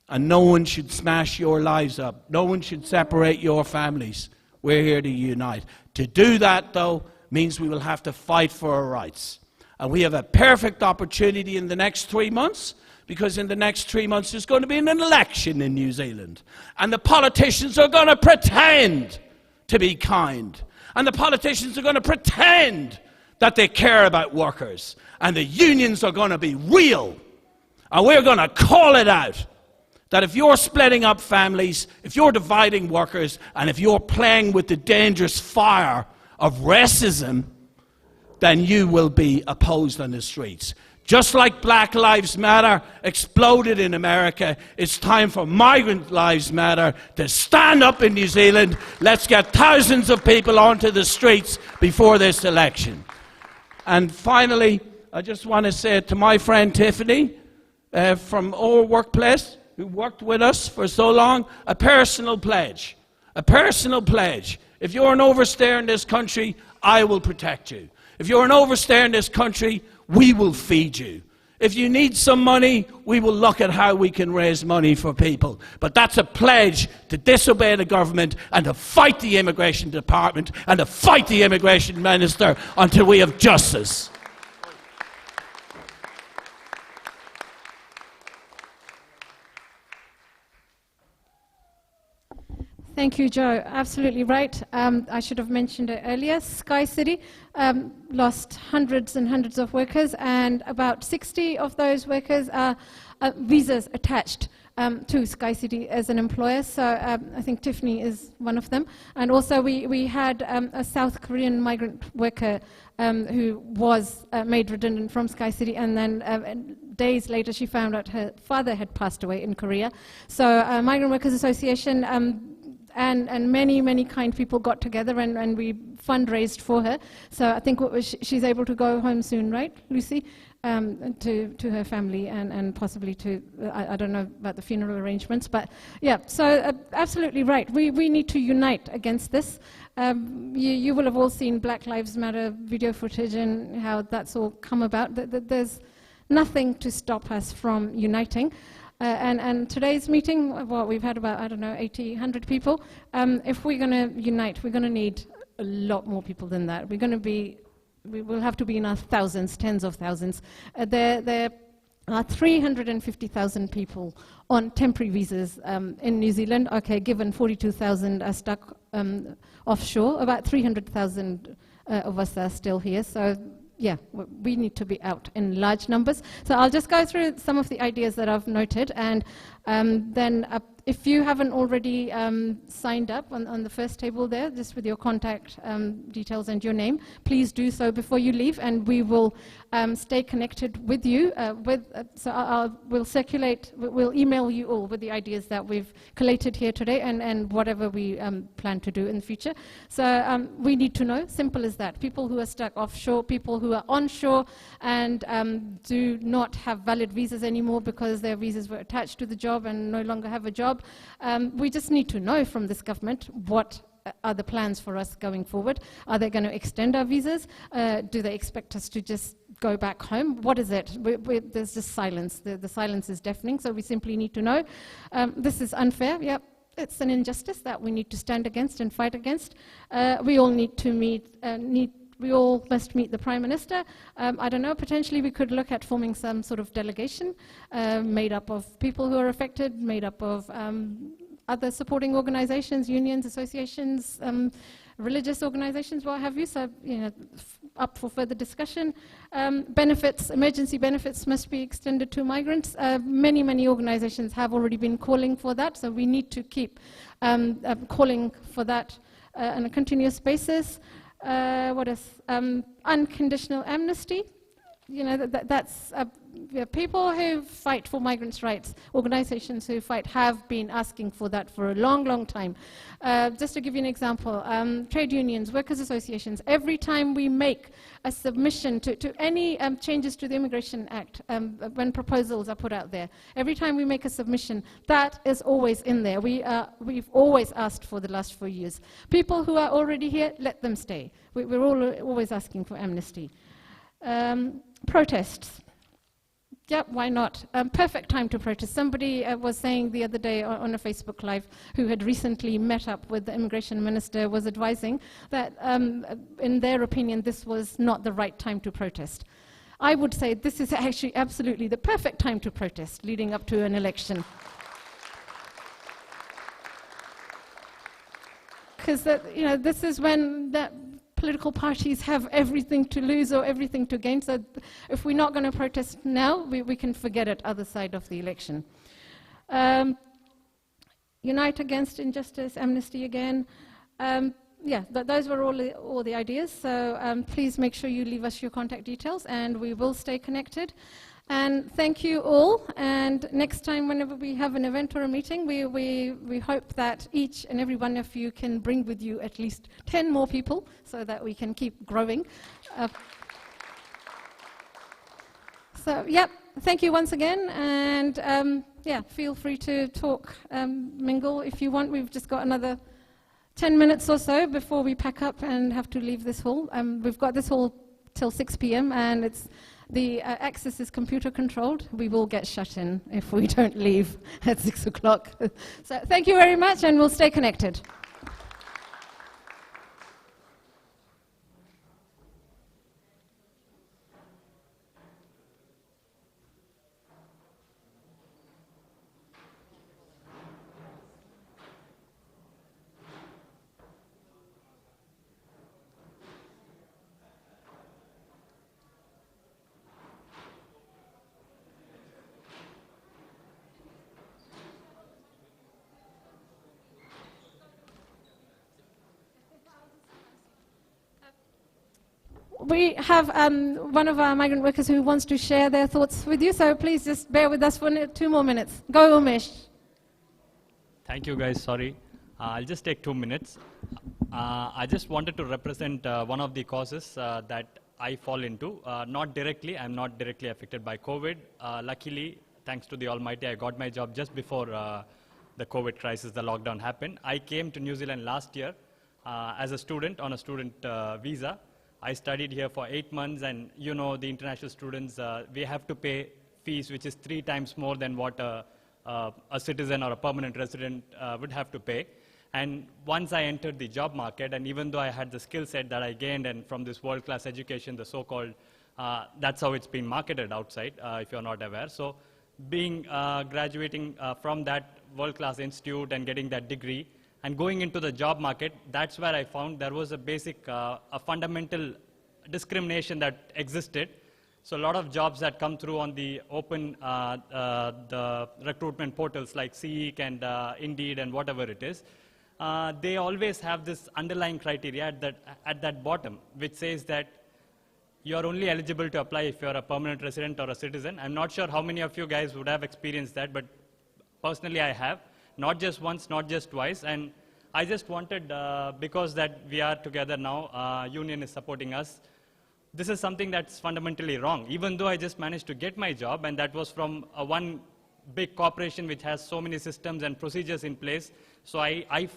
And no one should smash your lives up. No one should separate your families. We're here to unite. To do that, though, means we will have to fight for our rights. And we have a perfect opportunity in the next 3 months, because in the next 3 months there's going to be an election in New Zealand. And the politicians are going to pretend to be kind. And the politicians are going to pretend that they care about workers. And the unions are going to be real. And we're going to call it out. That if you're splitting up families, if you're dividing workers, and if you're playing with the dangerous fire of racism, then you will be opposed on the streets. Just like Black Lives Matter exploded in America, it's time for Migrant Lives Matter to stand up in New Zealand. Let's get thousands of people onto the streets before this election. And finally, I just want to say to my friend Tiffany from our workplace, who worked with us for so long, a personal pledge. A personal pledge. If you're an overstayer in this country, I will protect you. If you're an overstayer in this country, we will feed you. If you need some money, we will look at how we can raise money for people. But that's a pledge to disobey the government and to fight the immigration department and to fight the immigration minister until we have justice. Thank you, Joe. Absolutely right. I should have mentioned it earlier. Sky City lost hundreds and hundreds of workers, and about 60 of those workers are visas attached to Sky City as an employer. So I think Tiffany is one of them. And also we had a South Korean migrant worker who was made redundant from Sky City, and then days later she found out her father had passed away in Korea. So Migrant Workers Association and many kind people got together and we fundraised for her. So I think she's able to go home soon, right, Lucy? To her family and possibly to, I don't know about the funeral arrangements, but yeah, so absolutely right. We need to unite against this. You will have all seen Black Lives Matter video footage and how that's all come about. There's nothing to stop us from uniting. And today's meeting, well, we've had about, 80, 100 people. If we're going to unite, we're going to need a lot more people than that. We will have to be in our thousands, tens of thousands. There are 350,000 people on temporary visas in New Zealand. Okay, given 42,000 are stuck offshore, about 300,000 of us are still here. So yeah, we need to be out in large numbers. So I'll just go through some of the ideas that I've noted, and then if you haven't already signed up on the first table there, just with your contact details and your name, please do so before you leave, and we will stay connected with you. We'll circulate, we'll email you all with the ideas that we've collated here today and whatever we plan to do in the future. So we need to know, simple as that. People who are stuck offshore, people who are onshore and do not have valid visas anymore because their visas were attached to the job and no longer have a job. We just need to know from this government what are the plans for us going forward. Are they going to extend our visas? Do they expect us to just go back home? What is it? There's just silence. The silence is deafening, so we simply need to know. This is unfair. Yep. It's an injustice that we need to stand against and fight against. We all need to we all must meet the Prime Minister. I don't know, potentially we could look at forming some sort of delegation made up of people who are affected, made up of other supporting organizations, unions, associations, religious organizations, what have you. So, up for further discussion. Benefits, emergency benefits must be extended to migrants. Many organizations have already been calling for that, so we need to keep calling for that on a continuous basis. What is unconditional amnesty? That's people who fight for migrants' rights, organizations who fight, have been asking for that for a long time. Just to give you an example, trade unions, workers' associations, every time we make a submission to any changes to the Immigration Act, when proposals are put out there, every time we make a submission, that is always in there. We've always asked for the last 4 years. People who are already here, let them stay. We're always asking for amnesty. Protests. Yep, why not? Perfect time to protest. Somebody was saying the other day on a Facebook Live, who had recently met up with the immigration minister, was advising that, in their opinion, this was not the right time to protest. I would say this is actually absolutely the perfect time to protest, leading up to an election. Because this is when political parties have everything to lose or everything to gain. So if we're not going to protest now, we can forget it other side of the election. Unite against injustice, amnesty again. Those were all the ideas. So please make sure you leave us your contact details and we will stay connected. And thank you all. And next time, whenever we have an event or a meeting, we hope that each and every one of you can bring with you at least 10 more people so that we can keep growing. Thank you once again. And feel free to talk, mingle if you want. We've just got another 10 minutes or so before we pack up and have to leave this hall. We've got this hall till 6 p.m. and it's The access is computer controlled. We will get shut in if we don't leave at 6 o'clock. So thank you very much, and we'll stay connected. We have one of our migrant workers who wants to share their thoughts with you, so please just bear with us for 2 more minutes. Go, Umesh. Thank you, guys. Sorry. I'll just take 2 minutes. I just wanted to represent one of the causes that I fall into. Not directly. I'm not directly affected by COVID. Luckily, thanks to the Almighty, I got my job just before the COVID crisis, the lockdown happened. I came to New Zealand last year as a student on a student visa. I studied here for 8 months, and you know, the international students, we have to pay fees which is 3 times more than what a citizen or a permanent resident would have to pay. And once I entered the job market, and even though I had the skill set that I gained and from this world-class education, the so-called, that's how it's been marketed outside, if you're not aware. So being graduating from that world-class institute and getting that degree, and going into the job market, that's where I found there was a basic, a fundamental discrimination that existed. So a lot of jobs that come through on the open, the recruitment portals like Seek and Indeed and whatever it is, they always have this underlying criteria at that bottom, which says that you're only eligible to apply if you're a permanent resident or a citizen. I'm not sure how many of you guys would have experienced that, but personally I have. Not just once, not just twice, and I just wanted, because that we are together now, union is supporting us, this is something that's fundamentally wrong. Even though I just managed to get my job, and that was from one big corporation which has so many systems and procedures in place, so I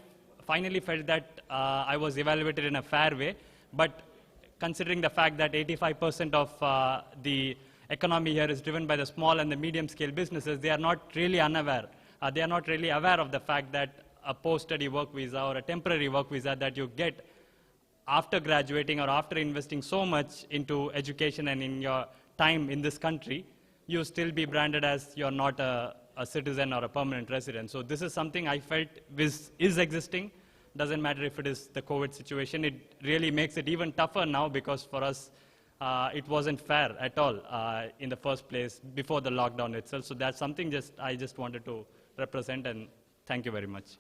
finally felt that I was evaluated in a fair way, but considering the fact that 85% of the economy here is driven by the small and the medium scale businesses, they are not really unaware. They are not really aware of the fact that a post-study work visa or a temporary work visa that you get after graduating or after investing so much into education and in your time in this country, you still be branded as you're not a citizen or a permanent resident. So this is something I felt is existing. Doesn't matter if it is the COVID situation. It really makes it even tougher now because for us, it wasn't fair at all in the first place before the lockdown itself. So that's something I just wanted to represent, and thank you very much.